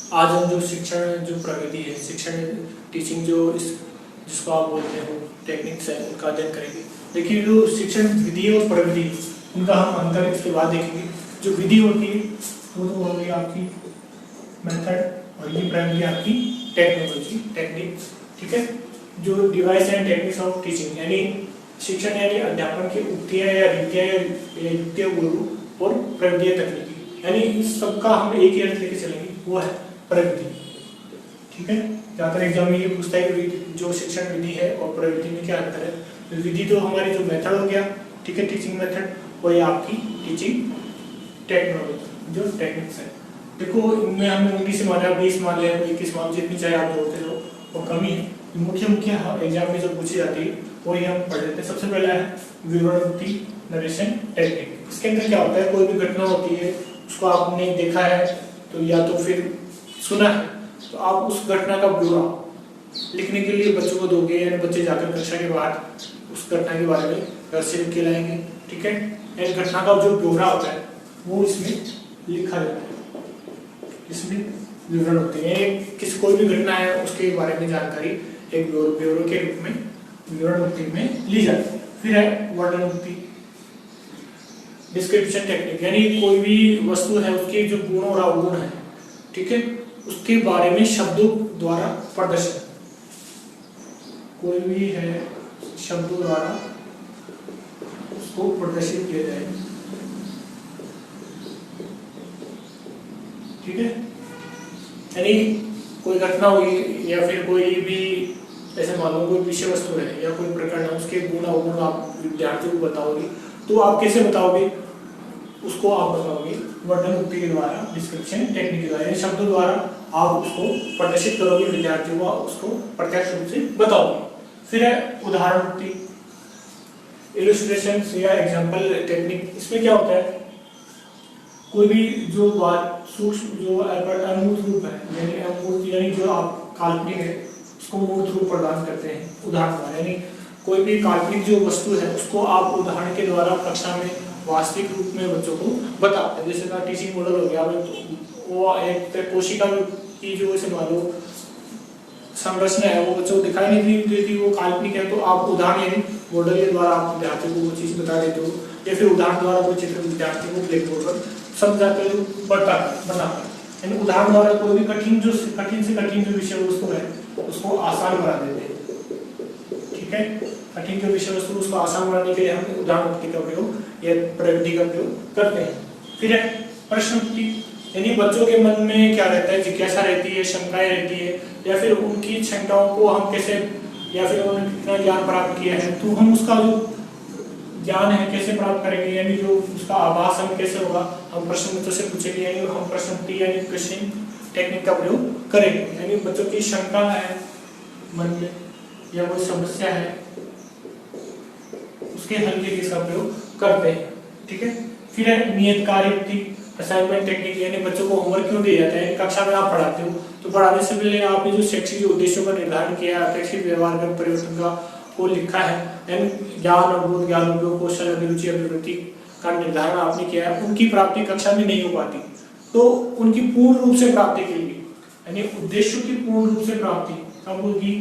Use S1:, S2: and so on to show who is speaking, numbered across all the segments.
S1: आज हम जो शिक्षण जो प्रगति है, शिक्षण टीचिंग जो जिसको आप बोलते हो टेक्निक्स है, उनका अध्ययन करेंगे। देखिए जो शिक्षण विधि और प्रविधि उनका हम अंतर इसके बाद देखेंगे। जो विधि होती है वो तो होगी आपकी मेथड और ये प्रविधि आपकी टेक्नोलॉजी टेक्निक, ठीक है। जो device and techniques of teaching यानी शिक्षण यानी अध्यापन की उक्तियां या रीतियां या युक्तियां गुरु और प्रविधियां तकनीकी, यानी इस सबका हम एक ही अर्थ लेके चलेंगे, वो है प्रविधि, ठीक है। ज्यादातर एग्जाम में ये पूछता है कि जो शिक्षण विधि है और प्रविधि में क्या अंतर है। विधि तो हमारी जो मेथड हो गया, ठीक है, टीचिंग मेथड, और ये आपकी टीचिंग टेक्नोलॉजी जो टेक्निक्स है। देखो इनमें हमने 19 मान लिया, 20 मान लिया, 21 मान, जितनी चाहे आप जोड़ते रहो, वो कमी है। मुख्य एग्जाम में जो पूछी जाती है वो ये हम पढ़ लेते हैं। सबसे पहला है विवरणोक्ति नरेशन टेक्निक। इसके अंदर क्या होता है, कोई भी घटना होती है उसको आपने देखा है तो या तो फिर सुना है, तो आप उस घटना का ब्यौरा लिखने के लिए बच्चों को दोगे, यानी बच्चे जाकर कक्षा के बाहर उस घटना के बारे में घर से लिख के लाएंगे, ठीक है। यानी घटना का जो ब्यौरा होता है वो इसमें लिखा जाता है, इसमें विवरण होते हैं। किसी कोई भी घटना है उसके बारे में जानकारी एक ब्यौरे के रूप में विवरणोक्ति में ली जाती है। फिर है वर्णनोक्ति डिस्क्रिप्शन टेक्निक, यानी कोई भी वस्तु है उसके जो गुण और अवगुण है, ठीक है, उसके बारे में शब्दों द्वारा प्रदर्शन। कोई भी है शब्दों द्वारा उसको प्रदर्शित किया जाए, ठीक है। यानी कोई घटना हुई या फिर कोई भी ऐसे मानो कोई विषय वस्तु है या कोई प्रकरण है, उसके गुण अवगुण आप विद्यार्थियों को बताओगे, तो आप कैसे बताओगे उसको, आप बताओगे वर्णनोक्ति के द्वारा, डिस्क्रिप्शन टेक्निक के द्वारा, शब्दों द्वारा आप उसको प्रदर्शित करोगे, विद्यार्थियों को उसको प्रत्यक्ष रूप से बताओगे। फिर है उदाहरणोक्ति इलस्ट्रेशन या एग्जाम्पल टेक्निक। इसमें क्या होता है, कोई भी जो बात सूक्ष्म जो अमूर्त रूप है, यानी अमूर्त यानी जो आप काल्पनिक है उसको मूर्त रूप प्रदान करते हैं उदाहरण द्वारा। यानी कोई भी काल्पनिक जो वस्तु है उसको आप उदाहरण के द्वारा कक्षा में वास्तविक रूप में बच्चों को बताते हैं। जैसे का टीचिंग मॉडल हो गया, वो एक कोशिका की जो इसे मान लो संरचना है वो बच्चों को दिखाई नहीं देती, वो काल्पनिक है, तो आप उदाहरण यानी मॉडल के द्वारा आप विद्यार्थी को वो चीज बता देते हो, या फिर उदाहरण द्वारा कोई चित्र विद्यार्थी को ब्लैक बोर्ड पर समझाते हो बताकर। यानी उदाहरण द्वारा कोई भी कठिन से कठिन जो विषय वस्तु है उसको आसान बना देते हैं, ठीक है। कठिन जो विषय वस्तु उसको आसान बनाने के लिए हम उदाहरणोक्ति का प्रयोग या प्रविधि का प्रयोग करते हैं। फिर है प्रश्नोक्ति, यानी बच्चों के मन में क्या रहता है, जिज्ञासा रहती है, शंकाएं रहती है, या फिर उनकी क्षमताओं को हम कैसे, या फिर उन्होंने कितना ज्ञान प्राप्त किया है, तो हम उसका जो ज्ञान है कैसे प्राप्त करेंगे, यानी जो उसका आभास हमें कैसे होगा, हम प्रश्न मित्रों से पूछेंगे, यानी हम प्रश्नोक्ति यानी क्वेश्चन टेक्निक का प्रयोग करेंगे। यानी बच्चों की शंका है मन में या कोई समस्या है उसके हल के लिए इसका प्रयोग करते हैं, ठीक है। फिर है नियत कार्य असाइनमेंट टेक्निक, यानी बच्चों को होमवर्क क्यों दिया जाता है, कक्षा में आप पढ़ाते हो तो पढ़ाने से पहले आपने जो शैक्षिक उद्देश्यों का निर्धारण किया, अपेक्षित व्यवहार का परिवर्तन का को लिखा है, यानी ज्ञान अवबोध ज्ञान उपयोग कौशल अभिरुचि अभिवृत्ति का निर्धारण आपने किया है, उनकी प्राप्ति कक्षा में नहीं हो पाती, तो उनकी पूर्ण रूप से प्राप्ति के लिए, यानी उद्देश्यों की पूर्ण रूप से प्राप्ति कब होगी,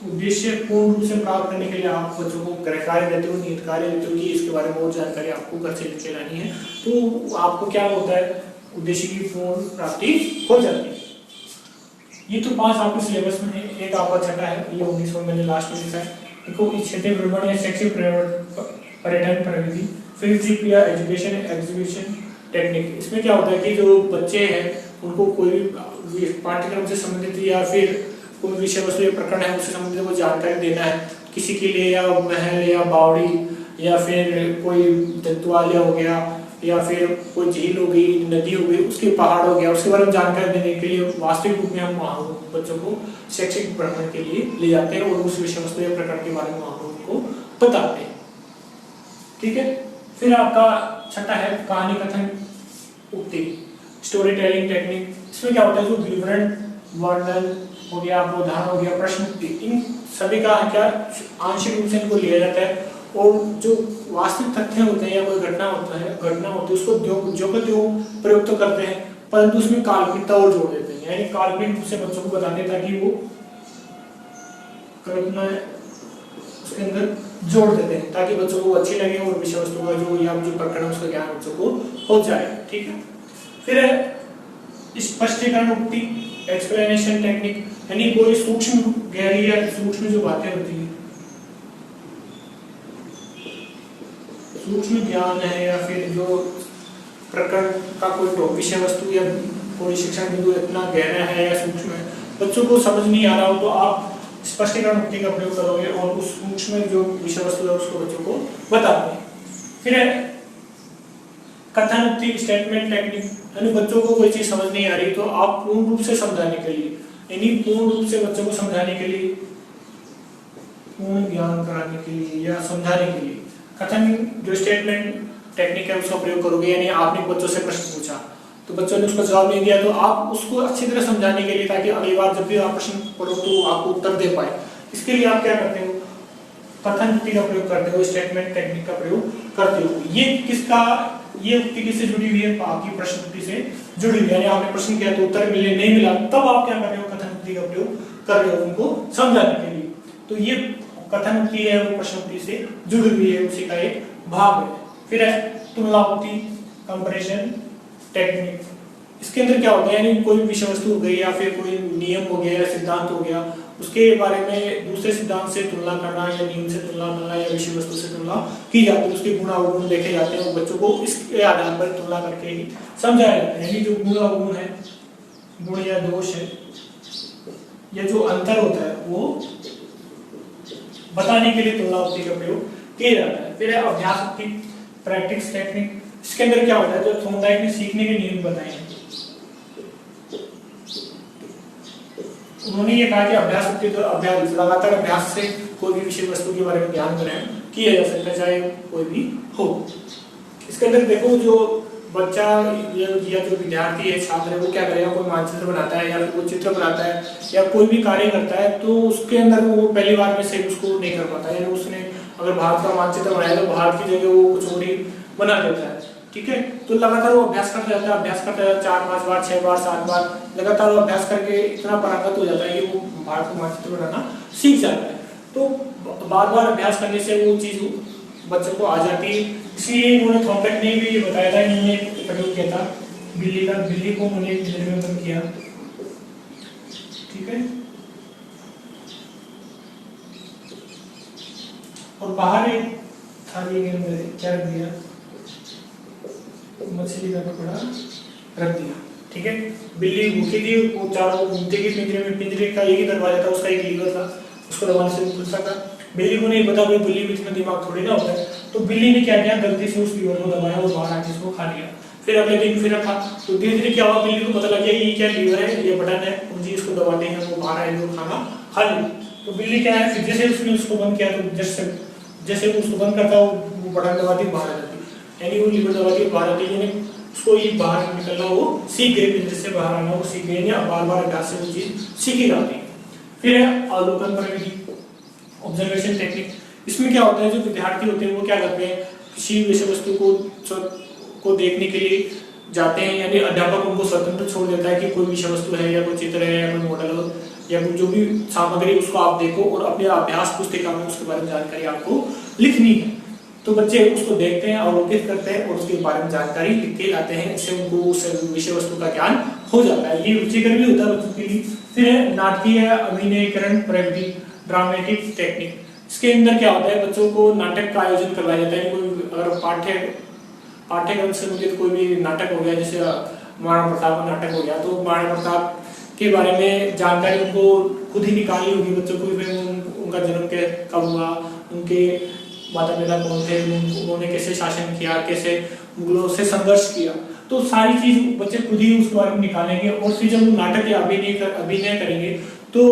S1: उद्देश्य पूर्ण रूप से प्राप्त करने के लिए आप बच्चों को कार्य देते हो, नियत कार्य देते हो कि इसके बारे में और जानकारी आपको घर से लेके लानी है, तो आपको क्या होता है, उद्देश्य की पूर्ण प्राप्ति हो जाती है। ये तो 5 आपके सिलेबस में है। एक आपका छठा है, ये 19 में मैंने लास्ट में लिखा है, देखो क्षेत्रीय भ्रमण या शैक्षिक पर्यटन प्रविधि, फील्ड ट्रिप या एजुकेशन एग्जीबिशन टेक्निक। इसमें क्या होता है कि जो बच्चे हैं उनको कोई भी पाठ्यक्रम से संबंधित या फिर कोई विषय वस्तु या प्रकरण है उससे संबंधित वो जानकारी देना है किसी के लिए, या महल या बावड़ी या फिर कोई जंतुआलय हो गया या फिर कोई झील हो गई, नदी हो गई, उसके पहाड़ हो गया, उसके बारे में जानकारी देने के लिए वास्तविक रूप में हम वहाँ बच्चों को शैक्षिक भ्रमण के लिए ले जाते हैं और उस विषय वस्तु या प्रकरण के बारे में वहाँ उनको बताते हैं, ठीक है। फिर आपका छठा है कहानी कथन उक्ति स्टोरी टेलिंग टेक्निक। इसमें क्या होता है, जो विवरण वर्णन हो गया, उदाहरण हो गया, प्रश्न, इन सभी का क्या आंशिक रूप से इनको लिया जाता है और जो वास्तविक तथ्य होते हैं या कोई घटना होती है उसको जो प्रयोग तो करते हैं परंतु उसमें काल्पनिकता और जोड़ देते हैं, यानी काल्पनिक रूप से बच्चों को बताते हैं ताकि वो कल्पना उसके अंदर जोड़ देते हैं ताकि बच्चों को अच्छी लगे और विषय वस्तु का जो या जो प्रकरण उसका ज्ञान बच्चों को हो जाए। ठीक है, फिर स्पष्टीकरण उक्ति, एक्सप्लेनेशन टेक्निक, यानी कोई सूक्ष्म गहरी या सूक्ष्म जो बातें होती है, सूक्ष्म ज्ञान है या फिर जो प्रकरण का कोई विषय वस्तु या कोई शिक्षण बिंदु इतना गहरा है या सूक्ष्म है, बच्चों को समझ नहीं आ रहा हो तो आप स्पष्टीकरण उक्ति का प्रयोग करोगे और उस सूक्ष्म जो विषय वस्तु है उसको बच्चों को बताओगे। फिर कथन उक्ति, स्टेटमेंट टेक्निक, यानी बच्चों को कोई चीज समझ नहीं आ रही तो आप पूर्ण रूप से समझाने के लिए, यानी पूर्ण रूप से बच्चों को समझाने के लिए, पूर्ण ज्ञान कराने के लिए या समझाने के लिए कथन जो स्टेटमेंट टेक्निक है उसका प्रयोग करोगे। यानी आपने बच्चों से प्रश्न पूछा तो बच्चों ने उसका जवाब नहीं दिया तो आप उसको अच्छी तरह समझाने के लिए ताकि अगली बार जब भी आप प्रश्न पढ़ो तो आपको उत्तर दे पाए, इसके लिए आप क्या करते हो, कथन उक्ति का प्रयोग करते हो, स्टेटमेंट टेक्निक का प्रयोग करते हो। ये उक्ति किससे जुड़ी हुई है, आपकी प्रश्न उक्ति से जुड़ी हुई है। यानी आपने प्रश्न किया तो उत्तर मिले नहीं मिला तब आप क्या कर रहे हो, कथन उक्ति का प्रयोग कर रहे हो उनको समझाने के लिए। तो ये कथन उक्ति है वो प्रश्न उक्ति से जुड़ी हुई है, उसी का एक भाग है। फिर है तुलना उक्ति, कंपैरिजन टेक्निक। इसके अंदर क्या होता है, यानी कोई विषय वस्तु हो गई या फिर कोई नियम हो गया या सिद्धांत हो गया, उसके बारे में दूसरे सिद्धांत से तुलना करना या नियम से तुलना करना या विषय वस्तु से तुलना की जाती है, उसके गुण अवगुण देखे जाते हैं और बच्चों को इसके आधार पर तुलना करके ही समझाया जाता है। यानी जो गुण अवगुण है, गुण या दोष है या जो अंतर होता है वो बताने के लिए तुलना उक्ति का प्रयोग किया जाता है। फिर अभ्यास उक्ति, प्रैक्टिस टेक्निक। इसके अंदर क्या होता है, जो थॉर्नडाइक ने सीखने के नियम बताए हैं, उन्होंने ये कहा कि अभ्यास उक्ति तो अभ्यास, लगातार अभ्यास से कोई भी विषय वस्तु के बारे में ज्ञान ग्रहण किया जा सकता है चाहे कोई भी हो। इसके अंदर देखो जो बच्चा या जो विद्यार्थी है, छात्र है, वो क्या करेगा, कोई मानचित्र बनाता है या फिर कोई चित्र बनाता है या कोई भी कार्य करता है तो उसके अंदर वो पहली बार में सही उसको नहीं कर पाता, यानी उसने अगर भारत का मानचित्र बनाया तो भारत की जगह वो कुछ और ही बना देता है। ठीक है, तो लगातार वो अभ्यास करता जाता है, अभ्यास करता जाता है, 4-5 बार 6 बार 7 बार लगातार वो अभ्यास करके इतना पारंगत हो जाता है कि वो भारत का मानचित्र बनाना सीख जाता है। तो बार बार अभ्यास करने से वो चीज बच्चों को आ जाती है। इसलिए उन्होंने थॉर्नडाइक ने भी ये बताया था, इन्होंने प्रयोग किया था बिल्ली का, बिल्ली को उन्होंने पिंजरे में बंद किया। ठीक है, और बाहर एक थाली के अंदर क्या रख दिया, मछली का टुकड़ा रख दिया। ठीक है, बिल्ली भूखी थी, वो चारों घूमते गई पिंजरे में, पिंजरे का एक ही दरवाजा था, उसका एक लीवर था, उसको दबाने से खुल सकता। बिल्ली को नहीं पता, बिल्ली में इतना दिमाग थोड़ी ना होता है, तो बिल्ली ने क्या किया, गलती से उस लीवर को दबाया और बाहर आके इसको खा लिया। फिर अगले दिन फिर रखा तो धीरे धीरे क्या हुआ, बिल्ली को पता लग गया ये क्या लीवर है, ये बटन है, मुझे इसको दबाते हैं, वो बाहर आएगी और खाना खा लिया। तो बिल्ली क्या है, फिर जैसे उसने उसको बंद किया तो जैसे वो उसको बंद करता वो बटन दबाती बाहर आ जाती, यानी वो लीवर दबाती बाहर आती, यानी उसको ये बाहर निकलना वो सीख गई, पिंजरे से बाहर आना वो सीख गई, बार बार अभ्यास से वो चीज सीखी जाती है। फिर है अवलोकन प्रविधि, ऑब्जर्वेशन टेक्निक। इसमें क्या होता है, जो विद्यार्थी होते हैं वो क्या करते हैं, किसी विषय वस्तु को देखने के लिए जाते हैं, यानी अध्यापक उनको स्वतंत्र छोड़ देता है कि कोई विषय वस्तु है या कोई चित्र है या कोई मॉडल हो या जो भी सामग्री उसको आप देखो और अपने अभ्यास पुस्तिका में उसके बारे में जानकारी आपको लिखनी है। तो बच्चे उसको देखते हैं, अवलोकित करते हैं और उसके बारे में जानकारी लिख के लाते हैं, इससे उनको उस विषय वस्तु का ज्ञान हो जाता है। ये रुचिकर भी होता है बच्चों के लिए। फिर है नाटकीय अभिनयकरण प्रविधि, ड्रामेटिक टेक्निक। इसके अंदर क्या होता है, बच्चों को नाटक का आयोजन करवाया जाता है। कोई अगर पाठ्यक्रम से मुझे कोई भी नाटक हो गया, जैसे महाराणा प्रताप का नाटक हो गया, तो महाराणा प्रताप के बारे में जानकारी उनको खुद ही निकालनी होगी बच्चों को, उनका जन्म कब हुआ, उनके माता पिता कौन थे, उन्होंने कैसे शासन किया, कैसे मुगलों से संघर्ष किया, तो सारी चीज बच्चे खुद ही उसके बारे में निकालेंगे। और फिर जब वो नाटक या अभिनय करेंगे तो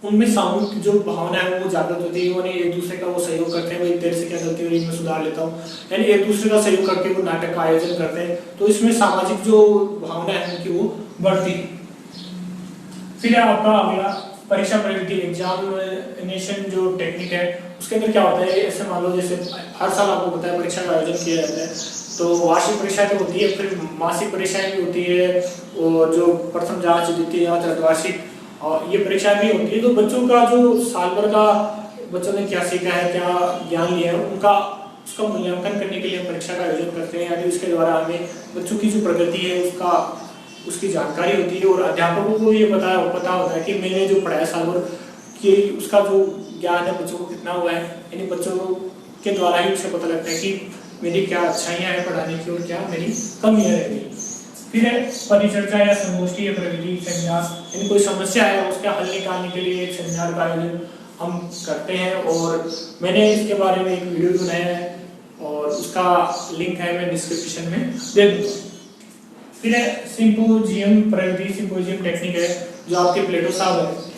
S1: उनमें सामूहिक जो भावना है वो जागृत होती है, उन्हें एक दूसरे का वो सहयोग करते हैं, भाई देर से क्या गलती हो रही है मैं सुधार लेता हूँ, यानी एक दूसरे का सहयोग करके वो नाटक का आयोजन करते हैं। तो इसमें सामाजिक जो भावना है उनकी वो बढ़ती है। फिर आपका अगला परीक्षा प्रवृत्ति, एग्जामिनेशन जो टेक्निक है, उसके अंदर क्या होता है, ऐसे मान लो जैसे हर साल आपको पता है परीक्षा का आयोजन किया जाता है, तो वार्षिक परीक्षा तो होती है, फिर मासिक परीक्षाएं भी होती है, और जो प्रथम जांच, द्वितीय जांच, अर्धवार्षिक, और ये परीक्षा भी होती है। तो बच्चों का जो साल भर का बच्चों ने क्या सीखा है, क्या ज्ञान लिया है, उसका मूल्यांकन करने के लिए हम परीक्षा का आयोजन करते हैं। यानी उसके द्वारा हमें बच्चों की जो प्रगति है उसकी जानकारी होती है, और अध्यापकों को ये पता होता है कि मैंने जो पढ़ाया साल भर कि उसका जो ज्ञान है बच्चों को कितना हुआ है। यानी बच्चों के द्वारा ही उसे पता लगता है कि मेरी क्या अच्छाइयाँ हैं पढ़ाने की और क्या मेरी कमियाँ रह गई। फिर है परिचर्चा या संगोष्ठी या प्रविधि सेमिनार, यानी कोई समस्या है उसका हल निकालने के लिए एक सेमिनार का आयोजन हम करते हैं, और मैंने इसके बारे में एक वीडियो बनाया है और उसका लिंक है मैं डिस्क्रिप्शन में दे दूंगा। फिर है सिंपोजियम प्रविधि, सिंपोजियम टेक्निक है जो आपके प्लेटो साहब है,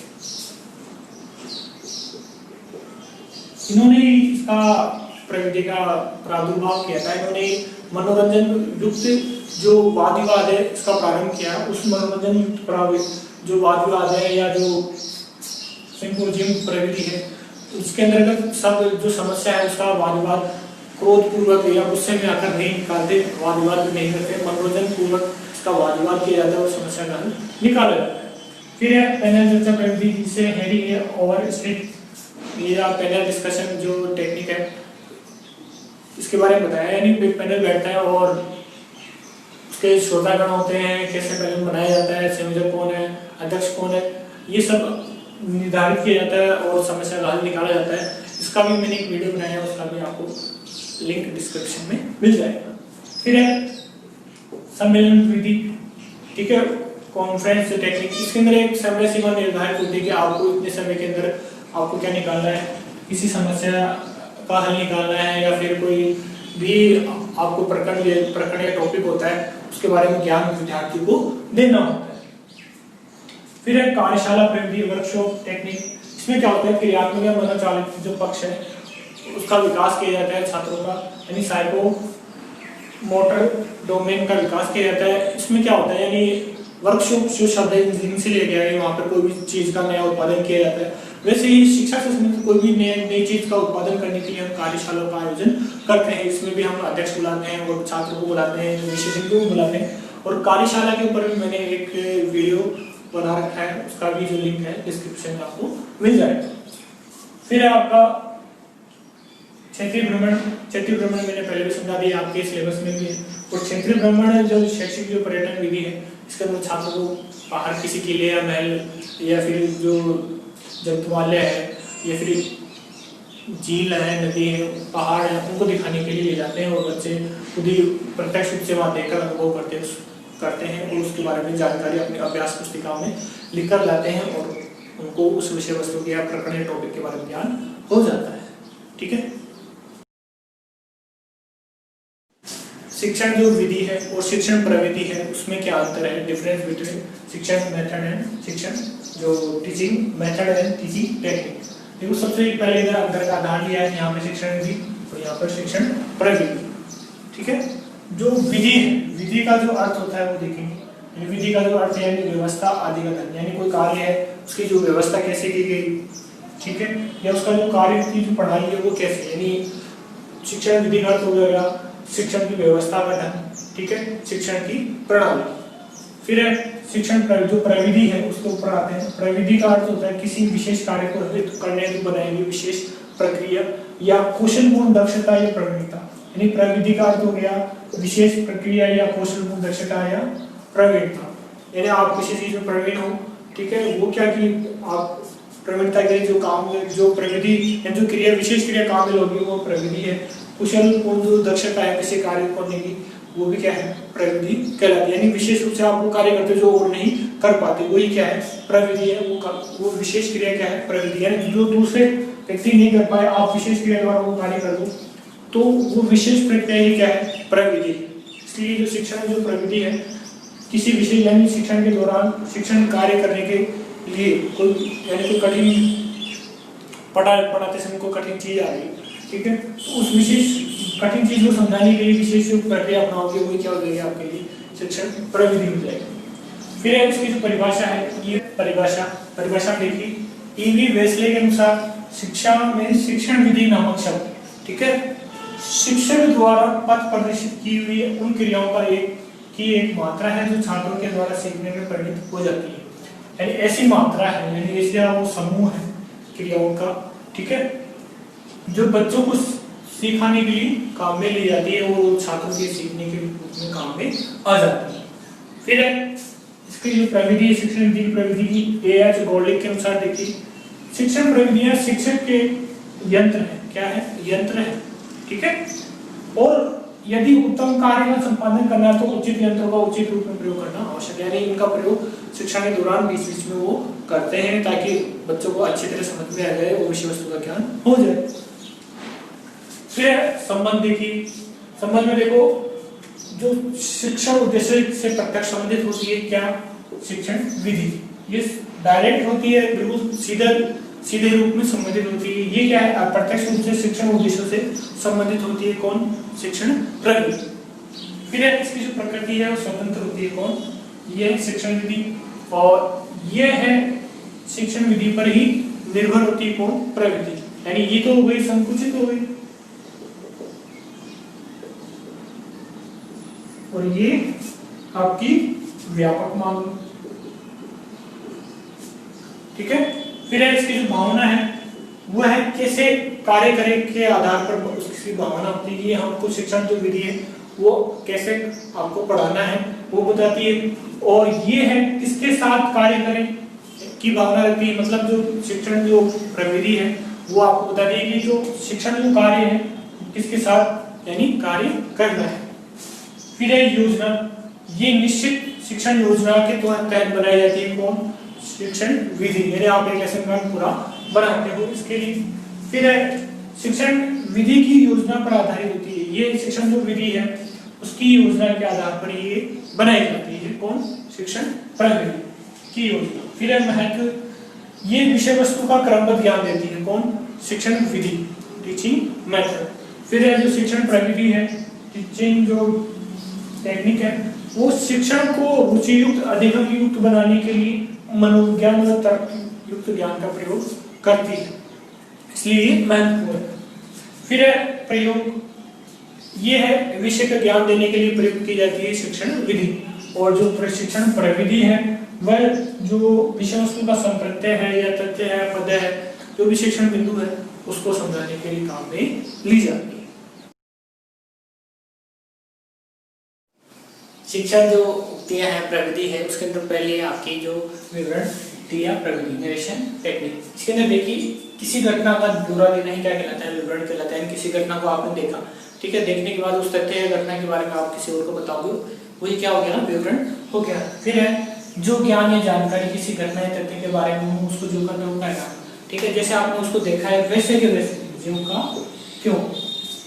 S1: इन्होंने इसका प्रविधि का प्रादुर्भाव किया था। इन्होंने मनोरंजन युक्त जो वाद विवाद है इसका प्रारंभ किया। उस मनोरंजन युक्त जो वाद विवाद है या जो सिंपोजियम प्रविधि है उसके अंतर्गत सब जो समस्या है उसका वाद विवाद क्रोध पूर्वक या गुस्से में आकर नहीं निकालते, वाद विवाद भी नहीं करते, मनोरंजन पूर्वक इसका वाद विवाद किया जाता है और समस्या का हल निकाला जाता है। फिर है पैनल चर्चा प्रविधि, जिसे हैरी ओवर स्ट्रीट या पैनल डिस्कशन जो टेक्निक है इसके बारे में बताया। यानी पैनल बैठता है और उसके श्रोतागण होते हैं, कैसे पैनल बनाया जाता है, संयोजक कौन है, अध्यक्ष कौन है, ये सब निर्धारित किया जाता है और समस्या का हल निकाला जाता है। इसका भी मैंने एक वीडियो बनाया है, उसका भी आपको लिंक डिस्क्रिप्शन में मिल जाएगा। फिर है सम्मेलन विधि, ठीक है, कॉन्फ्रेंस टेक्निक। इसके अंदर एक समय सीमा निर्धारित होती है कि आपको इतने समय के अंदर आपको क्या निकालना है, किसी समस्या का हल निकालना है या फिर कोई भी आपको प्रकरण या टॉपिक होता है उसके बारे में ज्ञान विद्यार्थी को देना होता है। फिर है कार्यशाला प्रविधि, वर्कशॉप टेक्निक। इसमें क्या होता है, क्रियात्मक या मनोचालित जो पक्ष है उसका विकास किया जाता है छात्रों का, यानी साइको मोटर डोमेन का विकास किया जाता है। इसमें क्या होता है, यानी वर्कशॉप जो शब्द है इंजीनियरिंग से ले गया है, वहाँ पर कोई भी चीज का नया उत्पादन किया जाता है। वैसे ही शिक्षा से संबंधित कोई भी नई चीज का उत्पादन करने के लिए हम कार्यशाला का आयोजन करते हैं। इसमें भी हम अध्यक्ष बुलाते हैं और छात्रों को बुलाते हैं, विशेषज्ञों को बुलाते हैं। और कार्यशाला के ऊपर भी मैंने एक वीडियो बना रखा है, उसका भी जो लिंक है डिस्क्रिप्शन में आपको मिल जाएगा। फिर है आपका क्षेत्रीय भ्रमण। क्षेत्रीय भ्रमण मैंने पहले भी समझा दिया, आपके सिलेबस में भी है। और क्षेत्रीय भ्रमण जो शैक्षिक जो पर्यटन विधि है इसके अंदर छात्रों को बाहर किसी किले या महल या फिर जो जंतुआलय है या फिर झील है, नदी है, पहाड़ है, उनको दिखाने के लिए ले जाते हैं और बच्चे खुद ही प्रत्यक्ष रूप से वहाँ देखकर अनुभव करते हैं और उसके बारे में जानकारी अपने अभ्यास पुस्तिकाओं में लिख कर लाते हैं और उनको उस विषय वस्तु के या प्रकरण या टॉपिक के बारे में ज्ञान हो जाता है। ठीक है, शिक्षण जो विधि है और शिक्षण प्रविधि है उसमें क्या अंतर है, डिफरेंस बिटवीन शिक्षण मेथड एंड शिक्षण जो teaching method and teaching technique. देखो सबसे पहले इधर अंदर का आधार लिया है, यहाँ पे शिक्षण विधि और यहाँ पर शिक्षण प्रविधि। ठीक है, जो विधि है, विधि का जो अर्थ होता है वो देखेंगे। विधि का जो अर्थ है यानी व्यवस्था आदि का धन, यानी कोई कार्य है उसकी जो व्यवस्था कैसे की गई, ठीक है, या उसका जो कार्य की जो प्रणाली है वो कैसे, यानी शिक्षण विधि का अर्थ हो गया शिक्षण की व्यवस्था का ढंग, ठीक है, शिक्षण की प्रणाली। फिर है शिक्षण जो प्रविधि है उसके ऊपर आते हैं। प्रविधि का अर्थ होता है किसी विशेष कार्य को करने हेतु बनाई गई विशेष प्रक्रिया या कौशलपूर्ण दक्षता या प्रवीणता। यानी प्रविधि का अर्थ हो गया विशेष प्रक्रिया या कौशलपूर्ण दक्षता या प्रवीणता, यानी आप किसी चीज में प्रवीण हो, ठीक है, वो क्या कि आप प्रवीणता के जो काम जो प्रविधि या जो क्रिया विशेष क्रिया काबिल होगी वो प्रविधि है। कुशलपूर्ण जो दक्षता है किसी कार्य को करने की वो भी क्या है, प्रविधि कहलाती है। यानी विशेष रूप से आप वो कार्य करते जो और नहीं कर पाते वही क्या है, प्रविधि है। वो विशेष क्रिया क्या है, प्रविधि। यानी जो दूसरे व्यक्ति नहीं कर पाए आप विशेष क्रिया द्वारा वो कार्य कर दो तो वो विशेष प्रक्रिया ही क्या है, प्रविधि। इसलिए जो शिक्षण जो प्रविधि है किसी विशेष यानी शिक्षण के दौरान शिक्षण कार्य करने के लिए कोई यानी कोई कठिन पढ़ाते समय कोई कठिन चीज आ गई, ठीक है, तो उस विशेष कठिन चीज को समझाने के लिए विशेष जो प्रक्रिया अपनाओगे वही क्या हो जाएगी आपके लिए शिक्षण प्रविधि हो जाएगी। फिर है उसकी जो परिभाषा है, ये परिभाषा देखिए ईवी वेस्ले के अनुसार शिक्षा में शिक्षण विधि नामक शब्द, ठीक है, शिक्षक द्वारा पथ प्रदर्शित की हुई उन क्रियाओं पर एक मात्रा है जो छात्रों के द्वारा सीखने में परिणत हो जाती है। यानी ऐसी मात्रा है, यानी ऐसा वो समूह है क्रियाओं का, ठीक है, जो बच्चों को सिखाने के लिए काम में ली जाती है और छात्रों के सीखने के रूप में काम में आ जाती है। फिर इसकी जो प्रविधि है, शिक्षण विधि की प्रविधि की एएच गोल्डिक के अनुसार देखिए, शिक्षण प्रविधियां शिक्षक के यंत्र है। क्या है? यंत्र है, ठीक है। और यदि उत्तम कार्य का संपादन करना है तो उचित यंत्रों का उचित रूप में प्रयोग करना आवश्यक है। यानी इनका प्रयोग शिक्षा के दौरान बीच बीच में वो करते हैं ताकि बच्चों को अच्छी तरह समझ में आ जाए और विषय वस्तु का ज्ञान हो जाए। फिर संबंध देखिए, संबंध में देखो जो शिक्षण उद्देश्य से प्रत्यक्ष संबंधित होती है क्या? शिक्षण विधि। ये डायरेक्ट होती है, बिल्कुल सीधे रूप में संबंधित होती है। ये क्या है? अप्रत्यक्ष रूप से शिक्षण उद्देश्यों से संबंधित होती है। कौन? शिक्षण प्रकृति। फिर इसकी जो प्रकृति है वो स्वतंत्र होती है। कौन? ये है शिक्षण विधि। और ये है शिक्षण विधि पर ही निर्भर होती है। कौन? प्रकृति। यानी ये तो हो गई संकुचित हो गई और ये आपकी व्यापक मान, ठीक है। फिर इसकी जो भावना है वो है कैसे कार्य करे के आधार पर उसकी भावना होती है। ये हमको शिक्षण जो विधि है वो कैसे आपको पढ़ाना है वो बताती है। और ये है किसके साथ कार्य करें की भावना रहती है। मतलब जो शिक्षण जो प्रविधि है वो आपको बताती है कि जो शिक्षण जो कार्य है किसके साथ यानी कार्य करना है। फिर है योजना, ये निश्चित शिक्षण योजना के तहत बनाई जाती है। कौन? शिक्षण विधि। यानी आप एक लेसन प्लान पूरा बनाते हो इसके लिए। फिर है शिक्षण विधि की योजना पर आधारित होती है। ये शिक्षण जो विधि है उसकी योजना के आधार पर ये बनाई जाती है। कौन? शिक्षण प्रविधि की योजना। फिर है महत्व, ये विषय वस्तु का क्रमबद्ध ज्ञान देती है। कौन? शिक्षण विधि, टीचिंग मेथड। फिर है जो शिक्षण प्रविधि है, टीचिंग जो टेक्निक है, वो शिक्षण को रुचियुक्त अधिगम युक्त बनाने के लिए मनोविज्ञान और तर्क युक्त ज्ञान का प्रयोग करती है, इसलिए महत्वपूर्ण है। फिर है प्रयोग, ये है विषय का ज्ञान देने के लिए प्रयोग की जाती है शिक्षण विधि। और जो प्रशिक्षण प्रविधि है वह जो विषय वस्तु का संप्रत्यय है या तथ्य है, पद है, जो भी शिक्षण बिंदु है उसको समझाने के लिए काम में ली जाती है। शिक्षण जो उक्तियां हैं प्रविधि है उसके अंदर पहले आपकी जो विवरण दिया प्रविधि नरेशन टेक्निक। इसके अंदर देखिए किसी घटना का ब्यौरा देना ही क्या कहलाता है? विवरण कहलाता है। किसी घटना को आपने देखा, ठीक है, देखने के बाद उस तथ्य या घटना के बारे में आप किसी और को बताओगे, वही क्या हो गया ना? विवरण हो गया। फिर है जो ज्ञान या जानकारी किसी घटना या तथ्य के बारे में उसको जो करना होगा, ठीक है, जैसे आपने उसको देखा है वैसे के वैसे, जो का क्यों,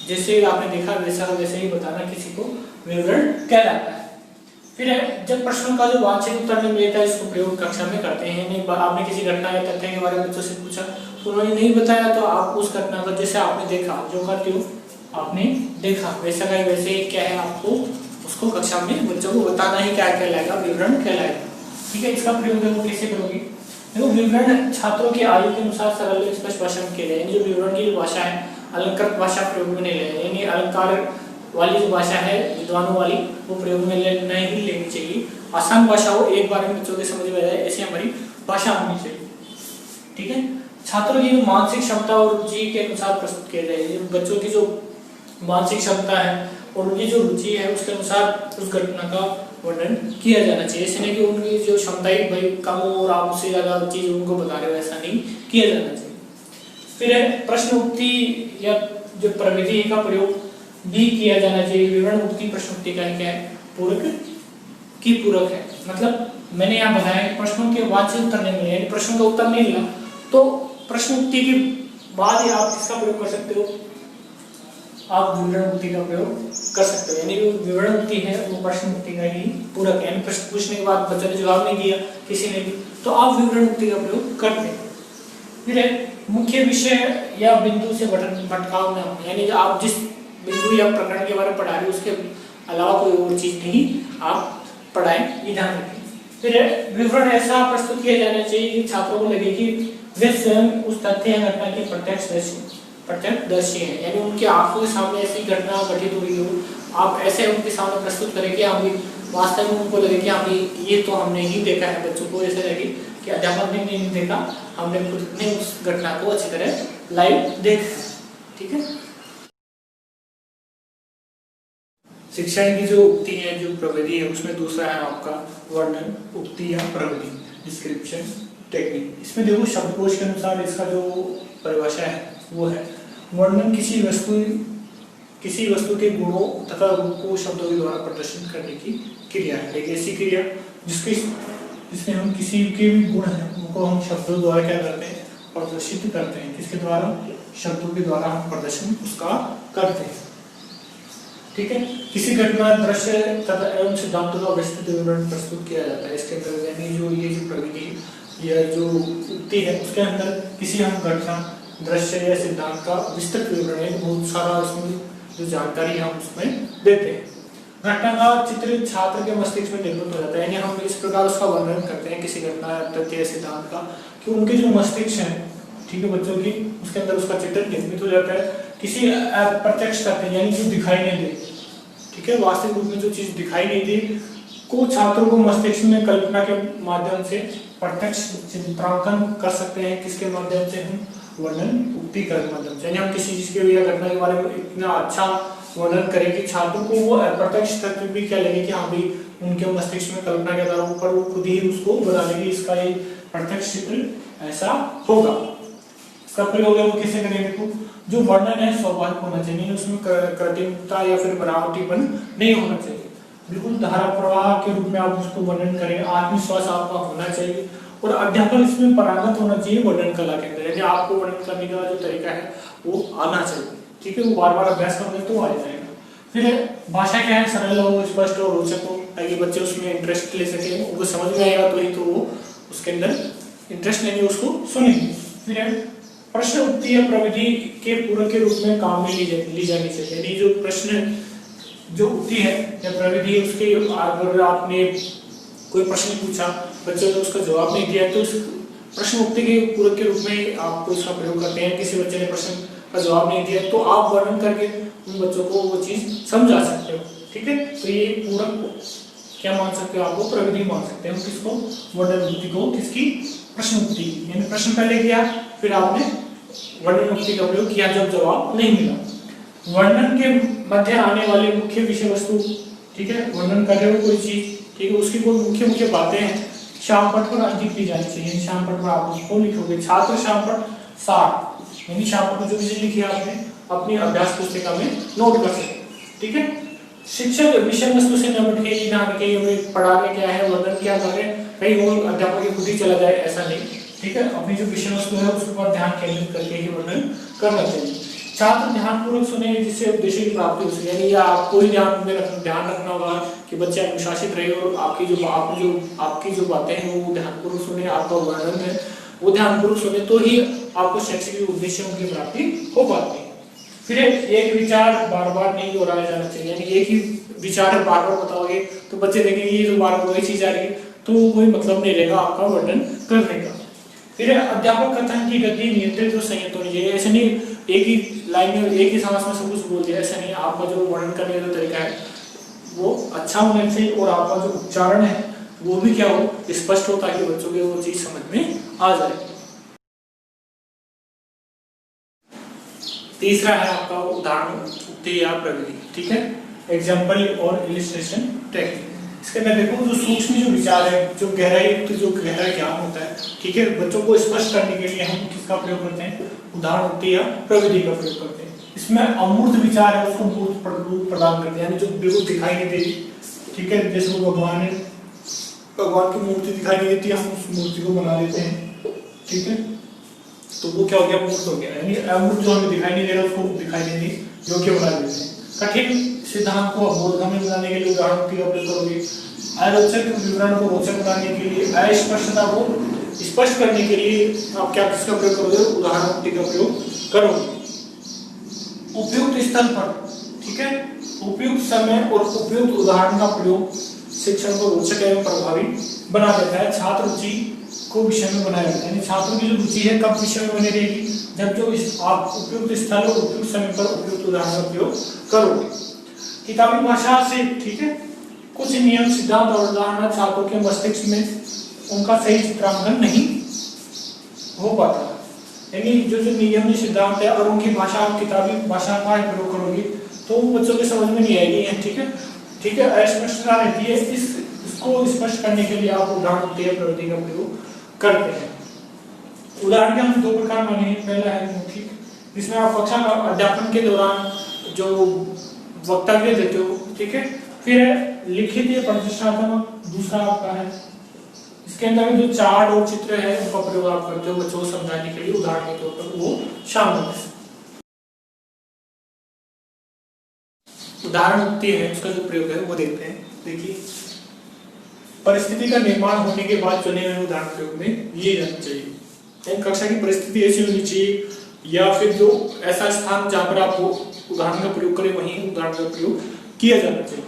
S1: जैसे आपने देखा वैसा वैसे ही बताना किसी को विवरण कहलाता है। फिर है जब प्रश्नों का जो वांछित उत्तर नहीं मिलता है इसको प्रयोग कक्षा में करते हैं। नहीं, आपने किसी घटना या तथ्य के बारे में बच्चों से पूछा तो उन्होंने नहीं बताया तो आप उस घटना को जैसे आपने देखा, जो करते हो आपने देखा वैसा का वैसे ही क्या है, आपको उसको कक्षा में बच्चों को बताना ही क्या कहलाएगा? विवरण कहलाएगा, ठीक है। इसका प्रयोग देखो कैसे करोगे? देखो विवरण छात्रों की आयु के अनुसार सरल स्पष्ट भाषा में किया जाए। जो विवरण की भाषा है अलंकृत भाषा प्रयोग में नहीं ले, यानी अलंकार वाली जो भाषा है विद्वानों वाली वो प्रयोग में नहीं लेनी चाहिए। आसान भाषा हो, एक बार में बच्चों के समझ में आ जाए ऐसी हमारी भाषा होनी चाहिए, ठीक है। छात्रों की मानसिक क्षमता और रुचि के अनुसार प्रस्तुत किया जाए। बच्चों की जो मानसिक क्षमता है और उनकी जो रुचि है उसके अनुसार उस घटना का वर्णन किया जाना चाहिए। ऐसे नहीं कि उनकी जो क्षमताएं भाई कम हो और आप उससे ज्यादा चीज उनको बता रहे हो, ऐसा नहीं किया जाना चाहिए। फिर है प्रश्न उक्ति या जो प्रविधि का प्रयोग भी किया जाना चाहिए। विवरण उक्ति प्रश्नोक्ति का क्या है? पूरक की पूरक है। मतलब मैंने यहाँ बताया प्रश्नों के वांछित उत्तर नहीं मिले, यानी प्रश्नों का उत्तर नहीं मिला तो प्रश्नोक्ति के बाद ही आप किसका प्रयोग कर सकते हो? आप विवरण उक्ति का प्रयोग कर सकते हो। यानी जो विवरण उक्ति है वो प्रश्न उक्ति का ही पूरक है। प्रश्न पूछने के बाद बच्चों ने जवाब नहीं दिया किसी ने भी, तो आप विवरण उक्ति का प्रयोग करते हैं। फिर मुख्य विषय या बिंदु से भटकाव न हो, यानी आप जिस बिंदु या प्रकरण के बारे में पढ़ा रहे हो उसके अलावा कोई और चीज नहीं आप पढ़ाएं, ये ध्यान रखें। फिर विवरण ऐसा प्रस्तुत किया जाना चाहिए कि छात्रों को लगे कि वे स्वयं उस तथ्य या घटना के प्रत्यक्षदर्शी, प्रत्यक्षदर्शी हैं, यानी उनकी आंखों के सामने ऐसी घटना घटित हो रही हो, आप ऐसे उनके सामने प्रस्तुत करें कि हम वास्तव में उनको लगे कि हम ये तो हमने ही देखा है। बच्चों को ऐसे लगे कि अध्यापक ने नहीं देखा, हमने खुद ने उस घटना को अच्छी तरह लाइव देखा। ठीक है, शिक्षा की जो उक्ति है, जो प्रविधि है, उसमें दूसरा है आपका वर्णन उक्ति या प्रविधि, डिस्क्रिप्शन टेक्निक। इसमें देखो शब्दकोश के अनुसार इसका जो परिभाषा है वो है वर्णन किसी वस्तु के गुणों तथा रूप को शब्दों के द्वारा प्रदर्शित करने की क्रिया है। एक ऐसी क्रिया जिसमें हम किसी के भी गुण है उनको हम शब्दों द्वारा क्या करते हैं, प्रदर्शित करते हैं। किसके द्वारा? शब्दों के द्वारा हम प्रदर्शन उसका करते हैं। ठीक है, किसी घटना, दृश्य तथा एवं सिद्धांतों का विस्तृत विवरण प्रस्तुत किया जाता है इसके अंदर। यानी जो ये जो प्रविधि या जो उक्ति है उसके अंदर किसी हम घटना, दृश्य या सिद्धांत का विस्तृत विवरण है, बहुत सारा उसमें जो जानकारी हम उसमें देते हैं। घटना का चित्र छात्र के मस्तिष्क में निर्मित हो जाता है, यानी हम इस प्रकार उसका वर्णन करते हैं किसी घटना, तथ्य, सिद्धांत का, कि उनके जो मस्तिष्क है, ठीक है, बच्चों की, उसके अंदर उसका चित्र निर्मित हो जाता है। किसी प्रत्यक्ष तथ्य यानी जो दिखाई नहीं दे, ठीक है, वास्तविक रूप में जो चीज दिखाई नहीं दी को छात्रों को मस्तिष्क में कल्पना के माध्यम से प्रत्यक्ष चित्रांकन कर सकते हैं। किसके माध्यम से? हम वर्णन उक्ति के माध्यम से। यानी हम किसी चीज के या घटना के बारे में इतना अच्छा वर्णन करें कि छात्रों को वो प्रत्यक्ष तथ्य भी क्या लगे कि हाँ भाई उनके मस्तिष्क में कल्पना के आधार पर वो खुद ही उसको बना लेंगे, इसका ये प्रत्यक्ष चित्र ऐसा होगा। इसका प्रयोग वो कैसे करेंगे? तो जो वर्णन है स्वाभाविक होना चाहिए, उसमें कृत्रिमता या फिर बनावटीपन नहीं होना चाहिए। बिल्कुल धारा प्रवाह के रूप में आप उसको वर्णन करें, आत्मविश्वास आपका होना चाहिए और अध्यापन इसमें पारंगत होना चाहिए वर्णन कला के अंदर। यानी आपको वर्णन करने का जो तरीका है वो आना चाहिए। ठीक है, वो बार बार अभ्यास करोगे तो आ जाएगा। फिर भाषा क्या है? सरल हो, स्पष्ट हो, रोचक हो, ताकि बच्चे उसमें इंटरेस्ट ले सके, उनको समझ में आएगा तो ही तो वो उसके अंदर इंटरेस्ट लेंगे, उसको सुनेंगे। फिर प्रश्न उक्ति या प्रविधि के पूरक के रूप में काम में ली जानी चाहिए। यानी जो प्रश्न, जो उक्ति है या प्रविधि है, उसके अगर आपने कोई प्रश्न पूछा, बच्चों ने उसका जवाब नहीं दिया, तो उस प्रश्न उक्ति के पूरक के रूप में आप उसका प्रयोग करते हैं। किसी बच्चे ने प्रश्न का जवाब नहीं दिया तो आप वर्णन करके उन बच्चों को वो चीज समझा सकते हो। ठीक है, तो ये पूरक क्या मान सकते हो? आपको प्रविधि मान सकते हैं। किसको? वर्णन उक्ति को। किसकी? प्रश्न उक्ति। यानी प्रश्न पहले किया, फिर आपने वर्णन उक्ति का प्रयोग किया जब जवाब नहीं मिला। वर्णन के मध्य आने वाले मुख्य विषय वस्तु, ठीक है, वर्णन कर रहे हो कोई चीज, ठीक है, उसकी कोई मुख्य मुख्य बातें हैं, श्यामपट पर अंकित की जानी चाहिए। श्यामपट पर आप उसको लिखोगे। छात्र श्यामपट 60, यानी श्यामपट जो विषय लिखी आपने अपनी अभ्यास पुस्तिका में नोट कर सकते। ठीक है, शिक्षक विषय वस्तु से न भटके, ना भटके, हमें पढ़ा रहे क्या है, वर्णन क्या कर रहे हैं, कहीं वो अध्यापक की खुद ही चला जाए, ऐसा नहीं। ठीक है, अपनी जो विषय वस्तु है उसके ऊपर ध्यान केंद्रित करके ही वर्णन करना चाहिए। छात्र ध्यानपूर्वक सुने जिससे उद्देश्य की प्राप्ति हो सके। यानी आपको ही ध्यान रखना होगा कि बच्चे अनुशासित रहे और आपकी जो बातें हैं वो ध्यानपूर्वक सुने, आपका वर्णन है वो ध्यानपूर्वक सुने, तो ही आपको शैक्षिक उद्देश्यों की प्राप्ति हो पाती है। फिर एक विचार बार बार नहीं दोहराया जाना चाहिए। यानी एक ही विचार बार बार बताओगे तो बच्चे देखेंगे ये जो बार बार वही चीज आ रही है, तो कोई मतलब नहीं रहेगा आपका वर्णन करने का। फिर अध्यापक कथन की गति नियंत्रित और संयत होनी चाहिए। ऐसे नहीं एक ही लाइन में एक ही सांस में सब कुछ बोल दिया, ऐसा नहीं। आपका जो वर्णन करने का तरीका है वो अच्छा होना चाहिए और आपका जो उच्चारण है वो भी क्या हो, स्पष्ट हो, ताकि बच्चों के वो चीज समझ में आ जाए। तीसरा है आपका उदाहरण उक्ति या प्रविधि। ठीक है, एग्जाम्पल और इलिस्ट्रेशन टेक्निक। इसके अंदर देखो जो सूक्ष्म जो विचार है, जो गहराई जो गहरा ज्ञान होता है, ठीक है, बच्चों को स्पष्ट करने के लिए हम किसका प्रयोग करते हैं? उदाहरण उक्ति या प्रविधि का प्रयोग करते हैं। इसमें अमूर्त विचार है उसको मूर्त रूप प्रदान करते हैं, यानी जो बिल्कुल दिखाई नहीं देती। ठीक है, जैसे वो भगवान की मूर्ति दिखाई नहीं देती, हम उस मूर्ति को बना लेते हैं। ठीक है, तो वो क्या हो गया? मूर्त हो गया। यानी अमूर्त जो हमें दिखाई नहीं दे रहा उसको दिखाई देने योग्य बना देते हैं। कठिन सिद्धांत को बोधगम्य बनाने के लिए उदाहरण उक्ति का प्रयोग करोगे। अरोचक विवरण को रोचक बनाने के लिए, अस्पष्टता को स्पष्ट करने के लिए आप क्या किसका प्रयोग करोगे? उदाहरण उक्ति का प्रयोग करोगे। उपयुक्त स्थल पर, ठीक है, उपयुक्त समय और उपयुक्त उदाहरण का प्रयोग शिक्षण को रोचक एवं प्रभावी बना देता है। छात्र रुचि को विषय में बनाए रखते हैं, यानी छात्रों की जो रुचि है कब विषय में बनी रहेगी, जब जो आप उपयुक्त स्थल और उपयुक्त समय पर उपयुक्त उदाहरण का प्रयोग करोगे। किताबी भाषा से, ठीक है, कुछ नियम सिद्धांत और उदाहरण छात्रों के मस्तिष्क में उनका सही चित्रांकन नहीं हो पाता, यानी जो जो नियम सिद्धांत है और उनकी भाषा आप किताबी भाषा का प्रयोग करोगे तो बच्चों के समझ में नहीं आएगी, ठीक है, ठीक है, अस्पष्टता रहती है। इसको स्पष्ट करने के लिए आप उदाहरण प्रवृत्ति का प्रयोग करते हैं। उदाहरण के हम दो प्रकार माने हैं, पहला है मौखिक, जिसमें आप कक्षा अध्यापन के दौरान जो वक्तव्य देते हो, ठीक है, फिर लिखित या प्रदर्शनात्मक दूसरा आपका है, इसके अंदर जो चार्ट और चित्र है उनका प्रयोग आप करते हो बच्चों को समझाने के लिए, उदाहरण के तौर पर वो शामिल है। उदाहरण उक्ति है, उसका जो प्रयोग है वो देखते हैं। देखिए, परिस्थिति का निर्माण होने के बाद चुने हुए उदाहरण प्रयोग में लिए जाना चाहिए। कक्षा की परिस्थिति ऐसी होनी चाहिए या फिर जो ऐसा स्थान जहां पर आप उदाहरण का प्रयोग करें वहीं उदाहरण का प्रयोग किया जाना चाहिए।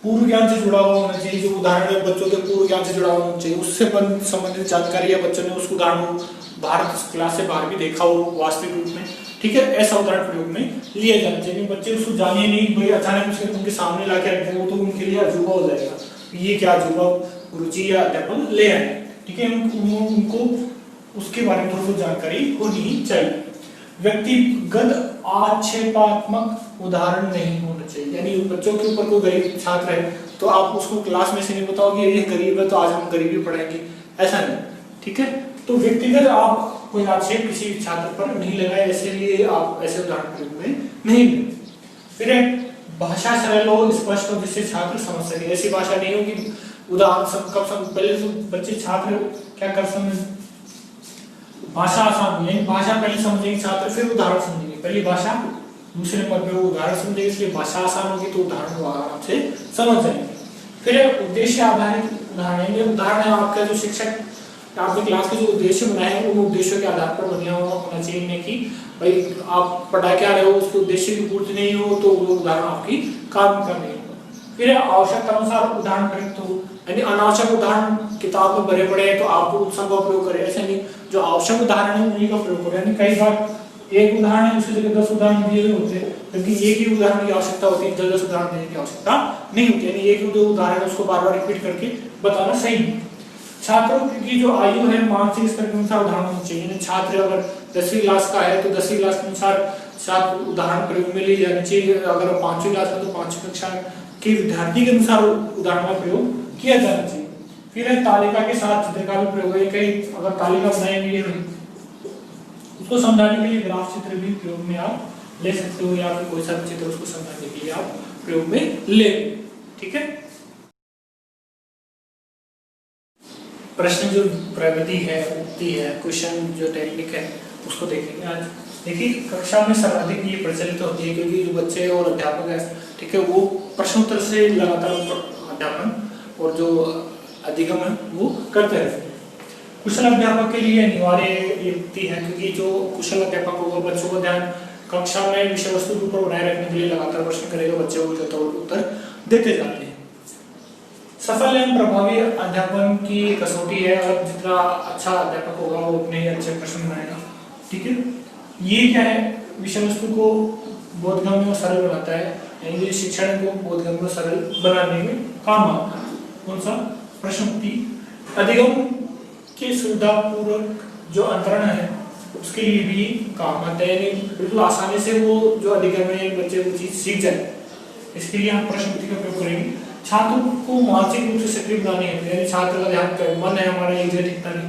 S1: पूर्व ज्ञान से जुड़ा हुआ होना चाहिए, जो उदाहरण है बच्चों के पूर्व ज्ञान से जुड़ा हुआ होना चाहिए, उससे संबंधित जानकारी या बच्चों ने उस उदाहरण को बाहर क्लास से बाहर भी देखा हो वास्तविक रूप में, ठीक है, ऐसा उदाहरण प्रयोग में लिया जाना चाहिए। बच्चे उसको जानिए नहीं, भाई अचानक उसके उनके सामने ला के रख वो तो उनके लिए अजूबा हो जाएगा, ये क्या अजूबा रुचि या अध्यापन ले आए, ठीक है, उनको उसके बारे में थोड़ी जानकारी होनी ही चाहिए। व्यक्तिगत आक्षेपात्मक उदाहरण नहीं होना चाहिए, यानी बच्चों के ऊपर कोई गरीब छात्र है तो आप उसको क्लास में से नहीं बताओगे ये गरीब है तो आज हम गरीबी पढ़ाएंगे, ऐसा नहीं, ठीक है। तो व्यक्तिगत आप कोई आक्षेप किसी छात्र पर नहीं लगाए, इसलिए आप ऐसे उदाहरण प्रयोग में नहीं लें। फिर भाषा सरल हो, स्पष्ट हो, जिससे छात्र समझ सके। ऐसी भाषा नहीं हो कि उदाहरण पहले तो बच्चे छात्र क्या कर समझ, भाषा आसान है, भाषा पहले समझेंगे छात्र फिर उदाहरण समझेंगे, पहली भाषा दूसरे नंबर पे उदाहरण समझेंगे, इसलिए भाषा आसान होगी तो उदाहरण आराम से समझ जाएंगे। फिर उद्देश्य आधारित उदाहरण, ये उदाहरण है आपका जो शिक्षक आपके क्लास के जो उद्देश्य बनाए हैं उन उद्देश्यों के आधार पर बना होना चाहिए, नहीं कि भाई आप पढ़ा क्या रहे हो उसके उद्देश्य की पूर्ति नहीं हो तो वो उदाहरण आपकी काम कर नहीं होगा। फिर आवश्यकता अनुसार उदाहरण प्रयुक्त हो, यानी अनावश्यक उदाहरण किताब में भरे पड़े हैं तो आप उन सब का प्रयोग करें, ऐसा नहीं, जो आवश्यक उदाहरण है उन्हीं का प्रयोग करें। यानी कई बार एक उदाहरण है उसकी जगह 10 उदाहरण दिए हुए होते हैं, जबकि एक ही उदाहरण की आवश्यकता होती है, 10 उदाहरण देने की आवश्यकता नहीं होती, यानी एक ही दो उदाहरण उसको बार बार रिपीट करके बताना सही है। छात्रों की जो आयु है मानसिक स्तर के अनुसार उदाहरण होना चाहिए, छात्र अगर 10वीं क्लास का है तो 10वीं क्लास के अनुसार छात्र उदाहरण प्रयोग में लिए जाने चाहिए, अगर 5वीं क्लास में तो 5वीं कक्षा के विद्यार्थी के अनुसार उदाहरण का प्रयोग किया जाना चाहिए। फिर तालिका के साथ चित्र का भी प्रयोग है, कई अगर तालिका बनाएंगे उसको समझाने के लिए ग्राफ चित्र भी प्रयोग में आप ले सकते हो, या फिर कोई सा चित्र उसको समझाने के लिए आप प्रयोग में ले, ठीक है। प्रश्न जो प्रविधि है, उक्ति है, क्वेश्चन जो टेक्निक है उसको देखेंगे आज। देखिए कक्षा में सर्वाधिक ये प्रचलित होती है क्योंकि जो बच्चे और अध्यापक है, ठीक है, वो प्रश्नोत्तर से लगातार अध्यापन और जो अधिगम है वो करते रहते हैं। कुशल अध्यापक के लिए अनिवार्य युक्ति है क्योंकि जो कुशल अध्यापक होगा बच्चों को ध्यान कक्षा में विषय वस्तु के ऊपर बनाए रखने के लिए लगातार प्रश्न करेगा, बच्चे को उत्तर देते जाते हैं। सफल एवं प्रभावी अध्यापन की कसौटी है, और जितना अच्छा अध्यापक होगा वो उतने ही अच्छे प्रश्न बनाएगा, ठीक है। ये क्या है, विषय वस्तु को बोधगम्य और सरल बनाता है, यानी शिक्षण को बोधगम्य और सरल बनाने में काम आता है। कौन सा प्रश्नोक्ति अधिगम के सुविधापूर्वक जो अंतरण है उसके लिए भी काम आता है, यानी बिल्कुल आसानी से वो जो अधिगम है बच्चे वो चीज सीख जाए, इसके लिए हम प्रश्नोक्ति का प्रयोग करेंगे। छात्रों को मानसिक रूप से सक्रिय बनाने है, यानी छात्र का ध्यान कर मन है हमारा एक जगह टिकता नहीं,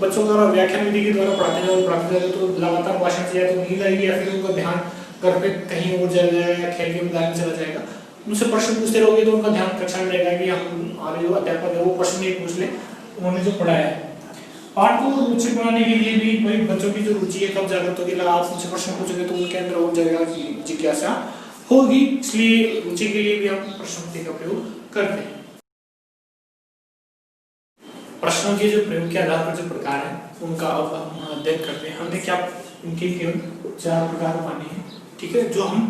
S1: बच्चों द्वारा व्याख्यान विधि के द्वारा पढ़ाते जाए तो लगातार भाषण से या तो नींद आएगी या फिर उनका ध्यान घर पे कहीं और चला जाएगा या खेल के मैदान में चला जाएगा। उनसे प्रश्न पूछते रहोगे तो उनका ध्यान कक्षा में रहेगा कि हम आगे जो अध्यापक है वो प्रश्न नहीं पूछ ले उन्होंने जो पढ़ाया है। पाठ को रुचि बनाने के लिए भी भाई बच्चों की जो रुचि है कब जागृत होगी, आप उनसे प्रश्न पूछोगे तो उनके अंदर हो जाएगा जिज्ञासा होगी, इसलिए रुचि के लिए भी हम प्रश्नोक्ति का प्रयोग करते हैं। प्रश्नों के जो प्रयोग के आधार पर जो प्रकार है उनका अब हम अध्ययन करते हैं। हमने क्या इनके केवल 4 प्रकार माने हैं, ठीक है, जो हम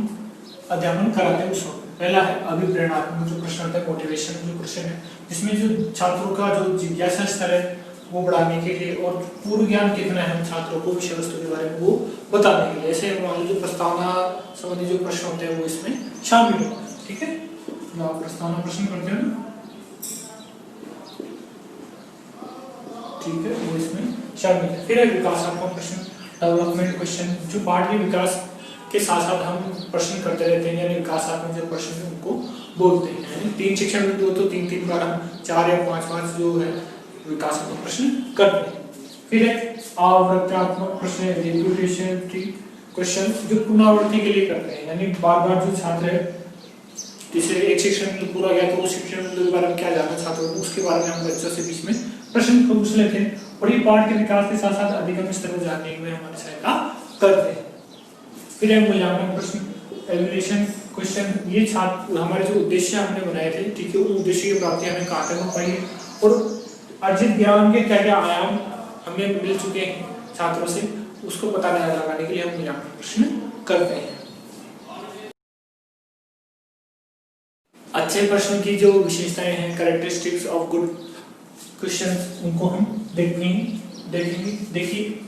S1: अध्यापन कराते हैं उस वक्त। पहला है अभिप्रेरणात्मक जो प्रश्न होता है, मोटिवेशन जो क्वेश्चन है, जिसमें जो छात्रों का जो जिज्ञासा स्तर है वो बढ़ाने के लिए और पूर्व ज्ञान कितना है छात्रों को विषय वस्तु के बारे में वो बताने के लिए, ऐसे मान लो जो प्रस्तावना संबंधी जो प्रश्न होते हैं वो इसमें शामिल होते हैं। ठीक है, जो आप प्रस्तावना प्रश्न करते हैं ना, ठीक है, वो इसमें शामिल है। फिर है विकासात्मक प्रश्न, डेवलपमेंट क्वेश्चन, जो पाठ के विकास के साथ साथ हम प्रश्न करते रहते हैं, यानी विकासात्मक जो प्रश्न है उनको बोलते हैं। यानी 3 शिक्षण बिंदु तो 3 बार हम 4 या 5 जो है विकासात्मक प्रश्न करते हैं। फिर है आवृत्त्यात्मक प्रश्न, रिपीटेटिव क्वेश्चन, जो पुनरावृत्ति के लिए करते हैं, यानी बार बार जो छात्र है जैसे एक शिक्षण बिंदु पूरा गया तो उस शिक्षण बिंदु के बारे में क्या जानना चाहते हो उसके बारे में हम बच्चों से बीच में प्रश्न पूछ लेते हैं और ये पाठ के विकास के साथ साथ अधिगम स्तर को जानने में हमारी सहायता करते हैं। फिर है मूल्यांकन प्रश्न, एवल्यूएशन क्वेश्चन, ये छात्र हमारे जो उद्देश्य हमने बनाए थे, ठीक है, उन उद्देश्य की प्राप्ति हमें कहाँ तक हो पाई है और अर्जित ज्ञान के क्या क्या आयाम हमें मिल चुके हैं छात्रों से, उसको पता लगाने के लिए हम मूल्यांकन प्रश्न करते हैं। अच्छे प्रश्न की जो विशेषताएं हैं, कैरेक्टरिस्टिक्स ऑफ गुड क्वेश्चन, उनको हम देखेंगे। देखिए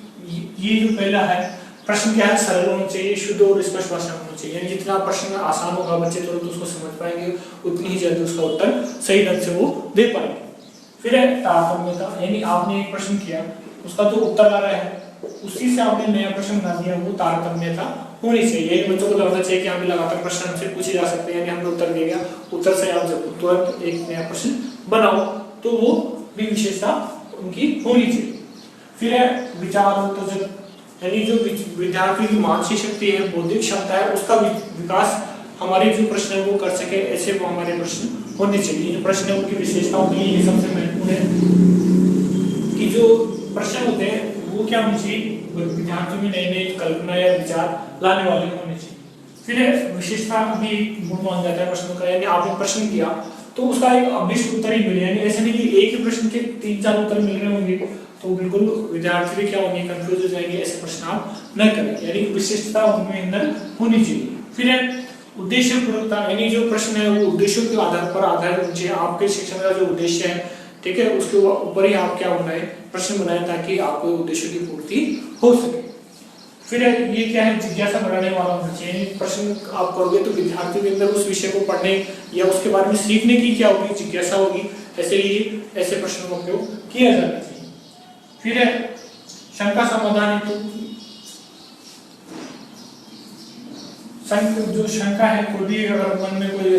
S1: ये जो पहला है प्रश्न क्या है, सरल होना चाहिए, शुद्ध और स्पष्ट भाषा में होना चाहिए, यानी जितना प्रश्न आसान होगा बच्चे तुरंत उसको समझ पाएंगे, उतनी ही जल्दी उसका उत्तर सही ढंग से वो दे पाएंगे। फिर है तारतम्यता, यानी आपने एक प्रश्न किया उसका जो उत्तर आ रहा है उसी से आपने नया प्रश्न बना दिया, वो तारतम्यता होनी चाहिए। यही बच्चों को लगना चाहिए कि हमें लगातार प्रश्न हमसे पूछे जा सकते हैं, यानी हमने उत्तर दे दिया, उत्तर से आप जब तुरंत एक नया प्रश्न बनाओ तो वो भी विशेषता उनकी होनी चाहिए। फिर है विचार उत्तेजक, यानी जो विद्यार्थी की मानसिक शक्ति है, बौद्धिक क्षमता है, उसका विकास हमारे जो प्रश्न है वो कर सके, ऐसे वो हमारे प्रश्न होने चाहिए। जो प्रश्न है उनकी विशेषताओं के लिए सबसे महत्वपूर्ण है कि जो प्रश्न होते हैं वो क्या होने चाहिए, विद्यार्थियों में नई नई कल्पना या विचार लाने वाले होने चाहिए। फिर विशेषता भी गुण मान जाता है प्रश्नों का, यानी आपने प्रश्न किया तो उसका एक अभिष्ट उत्तर ही मिले, यानी ऐसे नहीं कि एक ही प्रश्न के 3-4 उत्तर मिल रहे होंगे तो बिल्कुल विद्यार्थी भी क्या होंगे, कंफ्यूज हो जाएंगे, ऐसे प्रश्न आप न करें, यानी विशिष्टता उनमें अंदर होनी चाहिए। फिर है उद्देश्यपूर्णता, यानी जो प्रश्न है वो उद्देश्यों के आधार पर आधारित होना चाहिए, आपके शिक्षण का जो उद्देश्य है, ठीक है, उसके ऊपर ही आप क्या बनाए, प्रश्न बनाए ताकि आपको उद्देश्य की पूर्ति हो सके। फिर ये क्या है, जिज्ञासा बढ़ाने वाला होना चाहिए, प्रश्न आप करोगे तो विद्यार्थी के अंदर उस विषय को पढ़ने या उसके बारे में सीखने की क्या होगी, जिज्ञासा होगी, ऐसे प्रश्नों का उपयोग किया जाना चाहिए। फिर है शंका समाधान हेतु, जो शंका है, कोई भी अगर मन में कोई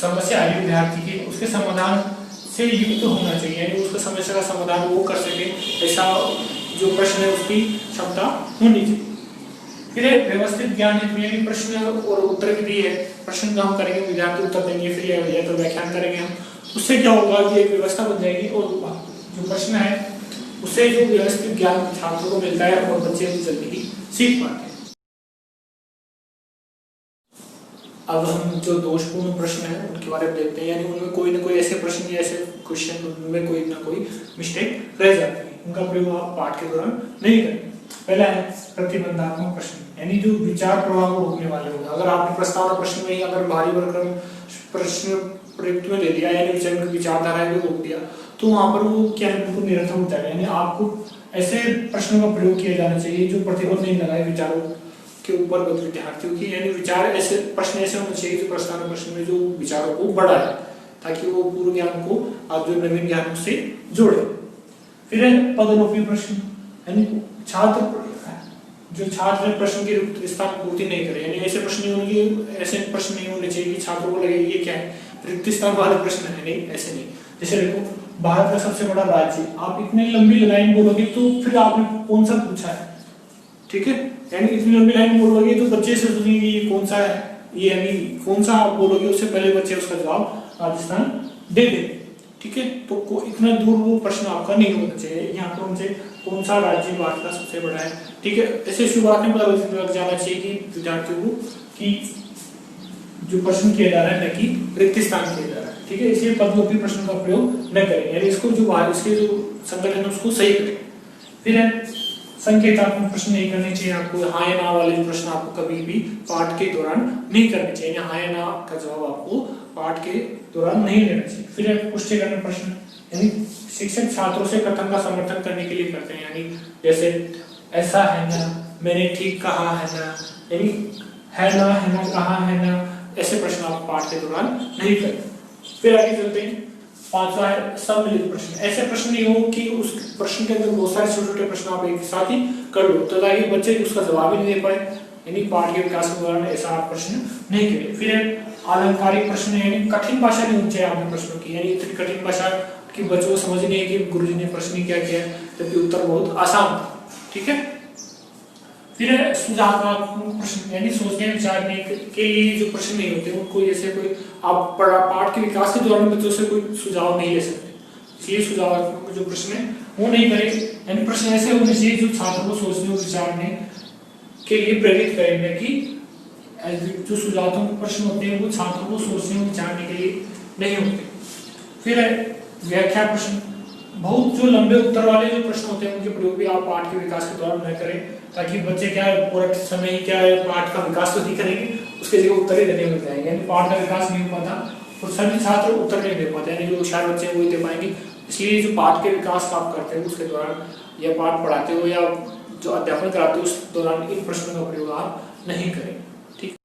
S1: समस्या आई विद्यार्थी की, उसके समाधान से युक्त होना चाहिए, यानी उसका समस्या का समाधान वो कर सके, ऐसा जो प्रश्न है उसकी क्षमता होनी चाहिए। फिर व्यवस्थित ज्ञान हेतु, यानी प्रश्न और उत्तर भी है, प्रश्न हम करेंगे विद्यार्थी उत्तर देंगे, फिर या तो व्याख्यान करेंगे हम, उससे क्या होगा कि एक व्यवस्था बन जाएगी और जो प्रश्न है उससे जो व्यवस्थित ज्ञान छात्रों को मिलता है और बच्चे जल्दी ही सीख पाते हैं। अब हम जो दोषपूर्ण प्रश्न है उनके बारे में देखते हैं, यानी उनमें कोई ना कोई ऐसे प्रश्न या ऐसे क्वेश्चन उनमें कोई ना कोई मिस्टेक रह जाती है, उनका प्रयोग आप पाठ के दौरान नहीं करें। पहला है प्रतिबंधात्मक प्रश्न, यानी जो विचार प्रवाह को रोकने वाले होंगे। अगर आपने प्रस्तावना प्रश्न में ही अगर भारी भरकम प्रश्न प्रयुक्त में ले लिया, यानी विचारधारा को रोक दिया, तो वहां पर वो क्या है, बिल्कुल निरर्थक हो जाएगा। यानी आपको ऐसे प्रश्नों का प्रयोग किया जाना चाहिए जो प्रतिबंध नहीं लगाए विचारों के ऊपर विद्यार्थियों की, यानी विचार ऐसे प्रश्न ऐसे होने चाहिए जो प्रस्तावना प्रश्न में जो विचारों को बढ़ाए ताकि वो पूर्व ज्ञान को आप जो नवीन ज्ञान से जोड़े। फिर है पदलोपी प्रश्न, यानी छात्र प्रश्न की रिक्त स्थान पूर्ति नहीं करे, यानी ऐसे प्रश्न नहीं होंगे, ऐसे प्रश्न नहीं होने चाहिए कि छात्रों को लगे ये क्या है, रिक्त स्थान वाले प्रश्न है, नहीं ऐसे नहीं। जैसे देखो भारत का सबसे बड़ा राज्य, आप इतनी लंबी लाइन बोलोगे तो फिर आपने कौन सा पूछा है, ठीक है, यानी इतनी लंबी लाइन बोलोगे तो बच्चे से सोचेंगे ये कौन सा है, ये यानी कौन सा आप बोलोगे उससे पहले बच्चे उसका जवाब राजस्थान दे देंगे, ठीक है। तो इतना दूर वो प्रश्न आपका नहीं होना चाहिए, यहाँ पर उनसे कौन सा राज्य भारत का सबसे बड़ा है, ठीक है, ऐसे शुरुआत में पता लग जाना चाहिए कि विद्यार्थियों को कि जो प्रश्न किया जा रहा है न कि रिक्त स्थान किया जा रहा है, ठीक है। इसलिए पदलोपी प्रश्न का प्रयोग न करें, यानी इसको जो इसके जो संगठन है उसको सही करें। फिर है संकेतात्मक प्रश्न नहीं करने चाहिए आपको। हाँ या ना वाले प्रश्न आपको कभी भी पाठ के दौरान नहीं करने चाहिए। हाँ या ना का जवाब आपको पाठ के दौरान नहीं लेना चाहिए। फिर पुष्टिकरण प्रश्न, यानी शिक्षक छात्रों से कथन का समर्थन करने के लिए करते हैं, यानी जैसे ऐसा है ना, मैंने ठीक कहा है ना, यानी है ना कहा है ना, ऐसे प्रश्न आप पाठ के दौरान नहीं करते। फिर आगे चलते हैं, पांचवा है सम्मिलित प्रश्न। ऐसे प्रश्न नहीं हो कि उस प्रश्न के अंदर बहुत सारे छोटे छोटे प्रश्न आप एक साथ ही कर लो, तो ताकि बच्चे उसका जवाब ही नहीं दे पाए, यानी पाठ के विकास के दौरान ऐसा आप प्रश्न नहीं करें। फिर अलंकारिक प्रश्न, यानी कठिन भाषा नहीं होनी चाहिए आपने प्रश्नों की, यानी इतनी कठिन भाषा कि बच्चों को समझ नहीं है कि गुरुजी ने प्रश्न क्या किया, जबकि उत्तर बहुत आसान था। ठीक है। फिर सुझावात्मक प्रश्न, यानी सोचने विचारने के लिए जो प्रश्न नहीं होते उनको, जैसे कोई आप पाठ के विकास के दौरान बच्चों से कोई सुझाव नहीं ले सकते, इसलिए सुझावात्मक जो प्रश्न है वो नहीं करें। यानी प्रश्न ऐसे होने चाहिए जो छात्रों को सोचने और विचारने के लिए प्रेरित करेंगे, कि जो सुझावात्मक प्रश्न होते हैं वो छात्रों को सोचने और विचारने के लिए नहीं होते। फिर व्याख्या प्रश्न, बहुत जो लंबे उत्तर वाले जो प्रश्न होते हैं उनके प्रयोग भी आप पाठ के विकास के दौरान न करें, ताकि बच्चे क्या है पूरा समय ही क्या है पाठ का विकास तो नहीं करेंगे, उसके जगह उत्तर ही देने लग जाएंगे, यानी पाठ का विकास नहीं हो पाता और सभी छात्र उत्तर नहीं दे पाते, यानी जो होशियार बच्चे हैं वही दे पाएंगे। इसलिए जो पाठ के विकास का आप करते हो उसके दौरान, या पाठ पढ़ाते हो या जो अध्यापन कराते हो उस दौरान इन प्रश्नों का प्रयोग आप नहीं करें। ठीक।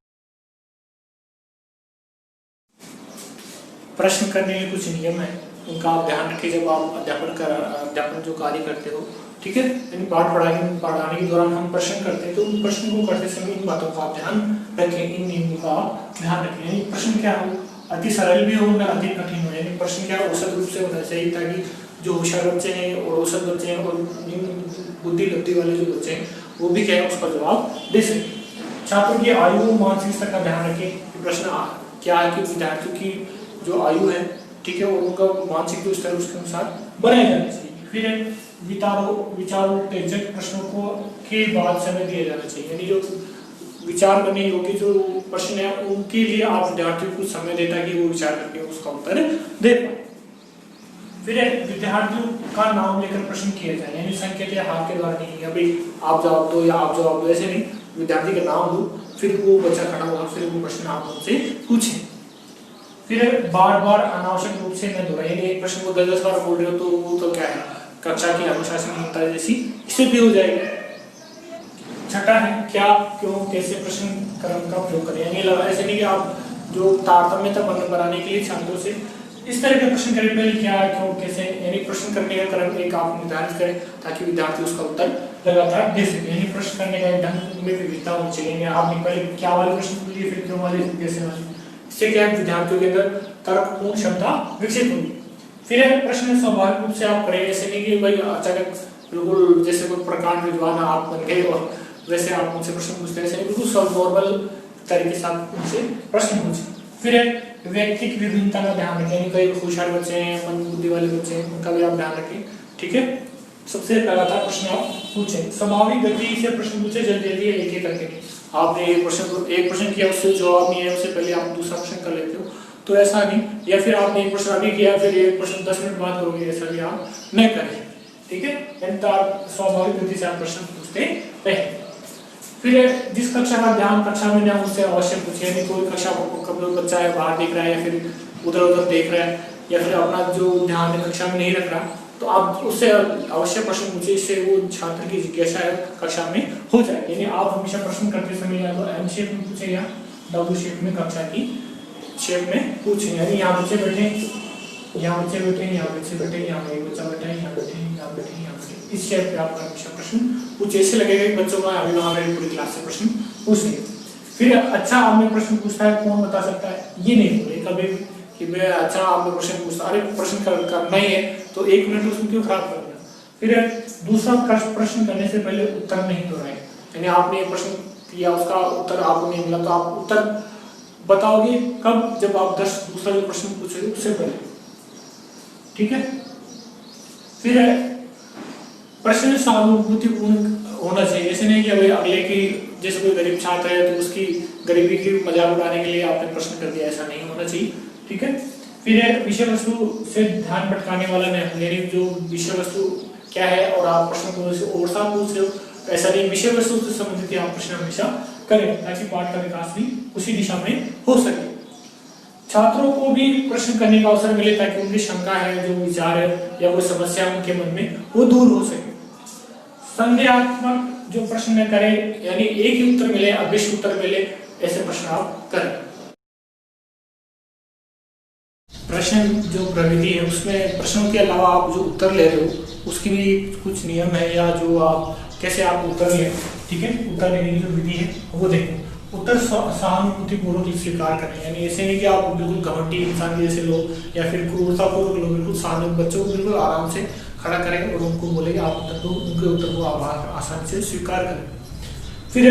S1: प्रश्न करने के कुछ नियम है, उनका आप ध्यान रखिए जब आप अध्यापन जो कार्य करते हो। ठीक है। यानी पाठ पढ़ाने के दौरान हम प्रश्न करते हैं, तो उन प्रश्न को करते समय इन बातों का आप ध्यान रखें, इन नियमों का आप ध्यान रखें। यानी प्रश्न क्या हो, अति सरल भी हो ना अति कठिन हो, यानी प्रश्न क्या औसत रूप से होना चाहिए, ताकि जो होशियार बच्चे हैं और औसत बच्चे हैं और बुद्धि लब्धि वाले जो बच्चे हैं वो भी क्या है उसका जवाब दे सके। छात्रों की आयु और मानसिक स्तर का ध्यान रखें, प्रश्न क्या है कि विद्यार्थियों की जो आयु है, ठीक है, और उनका मानसिक जो स्तर उसके अनुसार बनाया जाना चाहिए। फिर विचारोत्तेजक प्रश्नों को के बाद समय दिया जाना चाहिए, यानी जो विचार करने योग्य जो प्रश्न है उनके लिए आप विद्यार्थियों को समय देता कि वो विचार करके उसका उत्तर दे पाए। फिर विद्यार्थियों का नाम लेकर प्रश्न किया जाए, यानी संकेत या हाथ के द्वारा नहीं, अभी आप जवाब दो या आप जवाब दो, ऐसे नहीं, विद्यार्थी का नाम दो, फिर वो बच्चा खड़ा होगा, फिर वो प्रश्न आप उनसे पूछें। फिर बार बार अनावश्यक रूप से न दोहराएं, यानी एक प्रश्न को 10 बार बोल रहे हो तो वो तो क्या है कक्षा की अनुशासनहीनता जैसी स्थिति हो जाएगी। छठा है क्या, क्यों, कैसे प्रश्न क्रम का प्रयोग करें, यानी ऐसे नहीं कि आप जो तारतम्यता बनाने के लिए छात्रों से इस तरह के प्रश्न करें, पहले क्या, क्यों, कैसे, यानी प्रश्न करने का क्रम एक आप निर्धारित करें ताकि विद्यार्थी उसका उत्तर लगातार दे सके। यानी प्रश्न करने का ढंग में विविधता होनी चाहिए, आपने पहले क्या वाले प्रश्न लिए, फिर क्यों वाले, कैसे वाले, इससे क्या है विद्यार्थियों के अंदर तर्कपूर्ण क्षमता विकसित होगी। फिर प्रश्न स्वाभाविक रूप से आप करें, ऐसे नहीं कि भाई अचानक बिल्कुल जैसे कोई प्रकांड विद्वान आप बन गए और वैसे आप उनसे प्रश्न पूछते हैं, ऐसे बिल्कुल सब नॉर्मल तरीके से आप उनसे प्रश्न पूछें। फिर व्यक्तिगत विभिन्नता का ध्यान रखें, कई होशियार बच्चे हैं, मंद बुद्धि वाले बच्चे हैं, उनका भी आप ध्यान रखें। ठीक है। सबसे पहला था प्रश्न आप पूछें, स्वाभाविक गति से प्रश्न पूछे, जल्दी जल्दी एक एक करके। आपने एक प्रश्न किया उससे जवाब नहीं है, उससे पहले आप दूसरा प्रश्न कर लेते हो, तो ऐसा नहीं, या फिर आपने एक प्रश्न अभी किया फिर एक प्रश्न 10 मिनट बाद करोगे, ऐसा भी आप नहीं करें। ठीक है। स्वाभाविक गति से आप प्रश्न पूछते रहे। फिर जिस कक्षा का ध्यान कक्षा में ना उससे अवश्य पूछिए, यानी कोई कक्षा कभी बच्चा है बाहर देख रहा है या फिर उधर उधर देख रहा है या फिर अपना जो ध्यान कक्षा में नहीं रख रहा, तो आप उससे अवश्य प्रश्न पूछिए, इससे वो छात्र की जिज्ञासा है कक्षा में हो जाए। यानी आप हमेशा प्रश्न करते समय या तो एम शेप में पूछे या डब्ल्यू शेप में, कक्षा की शेप में पूछे, यानी यहाँ बच्चे बैठे, यहाँ बच्चे बैठे, यहाँ बच्चे बैठे, यहाँ एक बच्चा बैठा है, यहाँ बैठे, यहाँ बैठे, यहाँ बैठे, इस शेप पे आप हमेशा प्रश्न पूछे, ऐसे लगेगा कि बच्चों का अभी वहाँ पूरी क्लास से प्रश्न पूछेंगे। फिर अच्छा आपने प्रश्न पूछता है कौन बता सकता है, ये नहीं बोले कभी कि मैं अच्छा आपने प्रश्न पूछता, अरे प्रश्न करना ही है तो 1 मिनट उसमें क्यों खराब करना। फिर दूसरा प्रश्न करने से पहले उत्तर नहीं दोहराए, यानी आपने प्रश्न किया उसका उत्तर आपको नहीं मिला तो आप उत्तर बताओगे कब, जब आप दूसरा जो प्रश्न पूछोगे उससे पहले। ठीक है। फिर प्रश्न सहानुभूतिपूर्ण होना चाहिए, ऐसे नहीं कि अगले की जैसे कोई गरीब छात्र है तो उसकी गरीबी की मजाक उड़ाने के लिए आपने प्रश्न कर दिया, ऐसा नहीं होना चाहिए। ठीक है। फिर विषय वस्तु से ध्यान भटकाने वाला नहीं, यानी जो विषय वस्तु क्या है और आप प्रश्न को और साथ पूछ रहे हो ऐसा नहीं विषय वस्तु से संबंधित आप प्रश्न हमेशा करें ताकि पाठ का विकास भी उसी दिशा में हो सके। छात्रों को भी प्रश्न करने का अवसर मिले ताकि उनकी शंका है, जो विचार है या वो समस्या उनके मन में वो दूर हो सके। संदेहात्मक जो प्रश्न न करें, यानी एक ही उत्तर मिले, अभिष्ट उत्तर मिले, ऐसे प्रश्न आप करें। प्रश्न जो प्रविधि है उसमें प्रश्नों के अलावा आप जो उत्तर ले रहे हो उसकी भी कुछ नियम है, या जो आप कैसे आप उत्तर लें, ठीक है, उत्तर लेने की जो विधि है वो देखें। उत्तर सहानुभूतिपूर्वक स्वीकार करें, यानी ऐसे नहीं कि आप बिल्कुल घमंडी इंसान जैसे लोग या फिर क्रूरतापूर्वक लोग, बिल्कुल सहानुभूति बच्चों को बिल्कुल आराम से खड़ा करें और उनको बोले आप उत्तर को, उनके उत्तर को आप आसानी से स्वीकार करें। फिर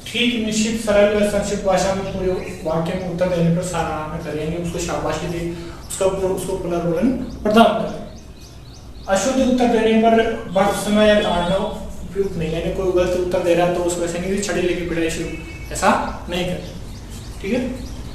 S1: ठीक, निश्चित, सरल और संक्षिप्त भाषा में पूरे वाक्य में उत्तर देने पर सराहना करें, यानी उसको शाबाशी दें, उसको पुनर्वलन प्रदान करें। अशुद्ध उत्तर देने पर बढ़ समय या ताड़ना उपयुक्त नहीं, यानी कोई गलत उत्तर दे रहा है तो उसको ऐसे नहीं छड़ी लेके पिटाई शुरू, ऐसा नहीं करें, ठीक है।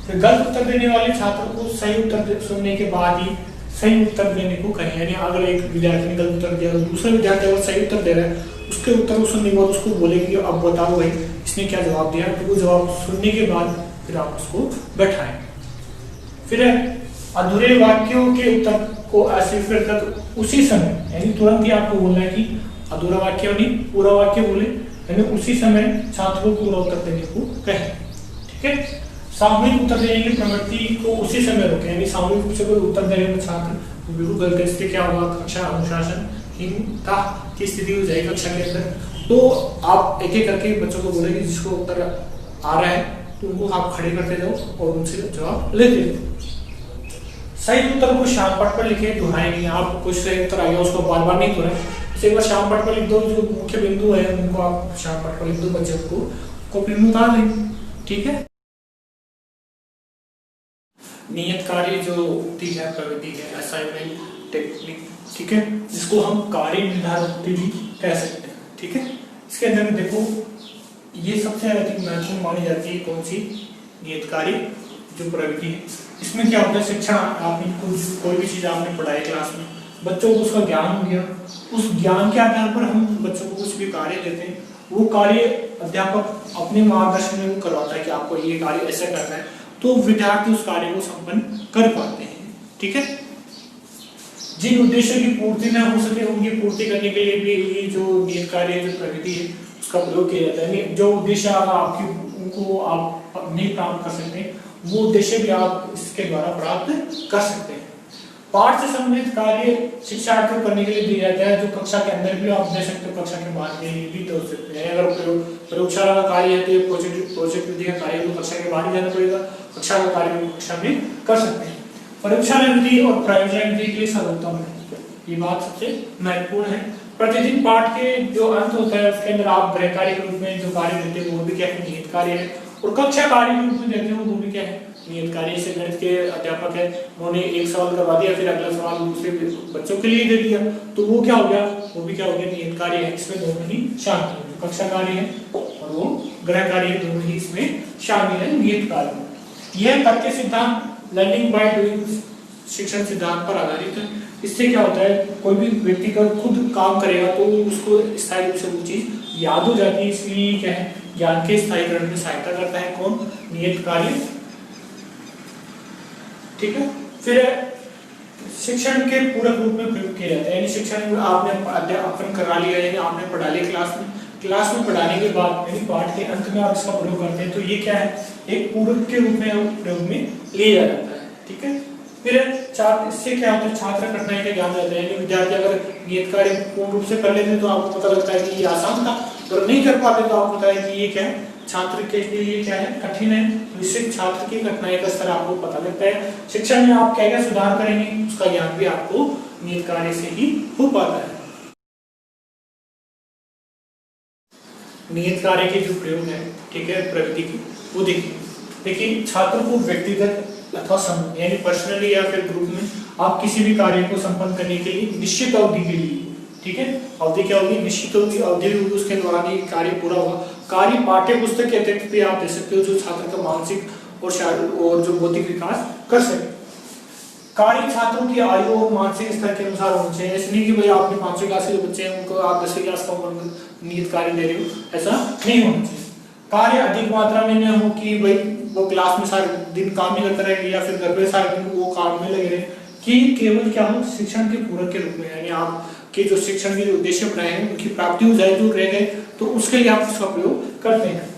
S1: फिर गलत उत्तर देने वाले छात्र को सही उत्तर सुनने के बाद ही सही उत्तर देने को कहें, यानी अगर एक विद्यार्थी ने गलत उत्तर दिया और दूसरा विद्यार्थी अगर सही उत्तर दे रहा है उसके उत्तर को सुनने के बाद उसको बोलेंगे कि अब बताओ भाई इसने क्या जवाब दिया, तो वो जवाब सुनने के बाद फिर आप उसको बैठाएं। फिर अधूरे वाक्यों के उत्तर को अस्वीकार कर उसी समय, यानी तुरंत ही आपको बोलना है कि अधूरा वाक्य नहीं पूरा वाक्य बोले, यानी उसी समय छात्रों को पूरा उत्तर देने को कहें, ठीक है। सामूहिक उत्तर देने की प्रवृत्ति को उसी समय रोकें, यानी सामूहिक रूप से कोई उत्तर दे रहे छात्र तो बिल्कुल गलत, इससे क्या होगा, कक्षा अनुशासनहीनता की स्थिति हो जाएगी कक्षा के अंदर। तो आप एक एक करके बच्चों को बोलेंगे जिसको उत्तर आ रहा है तो उनको आप खड़े करते जाओ और उनसे जवाब लेते जाओ। सही उत्तर को श्याम पट पर लिखे, दोहराए नहीं। आप कुछ सही उत्तर आ गया उसको बार बार नहीं दोहराए, एक बार श्याम पट पर लिख दो, जो मुख्य बिंदु है उनको आप श्याम पट पर लिख दो, बच्चे को कॉपी में उतार लें, ठीक है। नियत कार्य जो उक्ति है, प्रविधि है, असाइनमेंट टेक्निक, ठीक है, जिसको हम कार्य निर्धारण उक्ति भी कह सकते हैं, ठीक है। इसके अंदर में देखो ये सबसे अधिक महत्वपूर्ण मानी जाती है कौन सी, नियत कार्य जो प्रविधि है। इसमें क्या होता है, शिक्षण आपने कोई भी चीज आपने पढ़ाई क्लास में, बच्चों को उसका ज्ञान हो गया, उस ज्ञान के आधार पर हम बच्चों को कुछ भी कार्य देते हैं, वो कार्य अध्यापक अपने मार्गदर्शन में वो करवाता है कि आपको ये कार्य ऐसे करना है, तो विद्यार्थी उस कार्य को संपन्न कर पाते हैं, ठीक है। जिन उद्देश्यों की पूर्ति न हो सके उनकी पूर्ति करने के लिए भी ये जो नियत कार्य जो प्रविधि है उसका प्रयोग किया जाता है। जो उद्देश्य आपकी उनको आप नहीं प्राप्त कर सकते वो उद्देश्य भी आप इसके द्वारा प्राप्त कर सकते हैं। पाठ से संबंधित कार्य शिक्षार्थियों को करने के लिए दिया जाता है, जो कक्षा के अंदर भी आप दे सकते हो, कक्षा के बाहर भी दे सकते हैं। अगर प्रयोगशाला का कार्य है तो प्रोजेक्ट विधि का कार्य तो कक्षा के बाहर ही जाना पड़ेगा, कक्षा का कार्य कक्षा में कर सकते हैं। प्रयोगशाला विधि और प्रयोजन विधि के लिए सर्वोत्तम है, ये बात सबसे महत्वपूर्ण है। प्रतिदिन पाठ के जो अंत होता है उसके अंदर आप गृह कार्य के रूप में जो कार्य देते हैं वो भी क्या है, नियत कार्य है, और कक्षा कार्य के रूप में देते हैं वो भी क्या है, नियत कार्य। से गणित के अध्यापक है, उन्होंने एक सवाल करवा दिया, फिर अगला सवाल दूसरे बच्चों के लिए दे दिया, तो वो क्या हो गया, वो भी क्या हो गया, नियत कार्य है। इसमें दोनों ही शामिल है, जो कक्षा कार्य है और वो गृह कार्य है, दोनों ही इसमें शामिल है नियत कार्य। यह तर्क सिद्धांत लर्निंग बाय डूइंग शिक्षण सिद्धांत पर आधारित है। इससे क्या होता है, कोई भी व्यक्ति का खुद काम करेगा तो उसको स्थायी रूप से वो चीज याद हो जाती है, इसलिए क्या है, ज्ञान के स्थायीकरण में सहायता करता है कौन, नियत कार्य, ठीक है। फिर शिक्षण के पूरक रूप में प्रयोग किया जाता है, यानी शिक्षण आपने अध्यापन करा लिया, यानी आपने पढ़ा लिया क्लास में पढ़ाने के बाद यानी पाठ के अंत में आप इसका प्रयोग करते हैं, तो ये क्या है, एक पूरक के रूप में प्रयोग में लिया जाता है, ठीक है। फिर इससे क्या होता है, छात्र कठिनाई का ज्ञान रहता है, यानी विद्यार्थी अगर नियत कार्य पूर्ण रूप से कर लेते हैं तो आपको पता लगता है कि ये आसान था, अगर नहीं कर पाते तो आपको पता है कि ये क्या है, छात्र के लिए क्या है, कठिन है। इससे छात्र की कठिनाई का स्तर आपको पता लगता है। शिक्षण में आप क्या क्या सुधार करेंगे उसका ज्ञान भी आपको नियत कार्य से ही हो पाता है। नियत कार्य के जो प्रयोग है, ठीक है, प्रविधि की, वो देखिए छात्र को व्यक्तिगत अथवा समूह यानी पर्सनली या फिर ग्रुप में आप किसी भी कार्य को संपन्न करने के लिए निश्चित अवधि के लिए, ठीक है, अवधि क्या होगी, निश्चित अवधि होगी, उसके दौरान ये कार्य पूरा होगा। कार्य पाठ्य पुस्तक के अतिरिक्त भी आप दे सकते हो जो छात्र का मानसिक और जो बौद्धिक विकास कर सके। कार्य छात्रों की आयु और मानसिक स्तर के अनुसार होना चाहिए। ऐसे नहीं कि भाई आपने 5वीं क्लास के जो बच्चे हैं उनको आप 10वीं क्लास का नियत कार्य दे रहे हो, ऐसा नहीं होना चाहिए। कार्य अधिक मात्रा में न हो कि भाई वो क्लास में सारे दिन काम ही करते रहे या फिर घर पे सारे दिन वो काम में लगे रहे, कि केवल क्या हो शिक्षण के पूरक के रूप में, यानी आपके जो शिक्षण के जो उद्देश्य बनाए हैं उनकी प्राप्ति हो जाए जो रह गए, तो उसके लिए आप इसका प्रयोग करते हैं।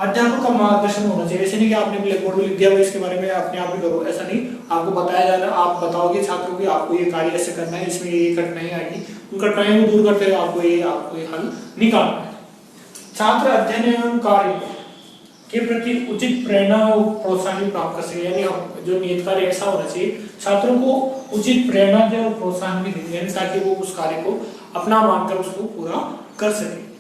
S1: अध्यापक का मार्गदर्शन होना चाहिए। ऐसे नहीं कि आपने ब्लैक बोर्ड में लिख दिया भाई इसके बारे में अपने आप ही करो, ऐसा नहीं, आपको बताया जाना, आप बताओगे छात्रों को आपको ये कार्य ऐसे करना है, इसमें ये कठिनाई आएगी, उन कठिनाइयों को दूर करते हुए आपको ये हल निकालना है। छात्र अध्ययन एवं कार्य के प्रति उचित प्रेरणा और प्रोत्साहन प्राप्त कर सके, यानी जो नियत कार्य ऐसा होना चाहिए छात्रों को उचित प्रेरणा दे और प्रोत्साहन भी दे, ताकि वो उस कार्य को अपना मानकर उसको पूरा कर सके।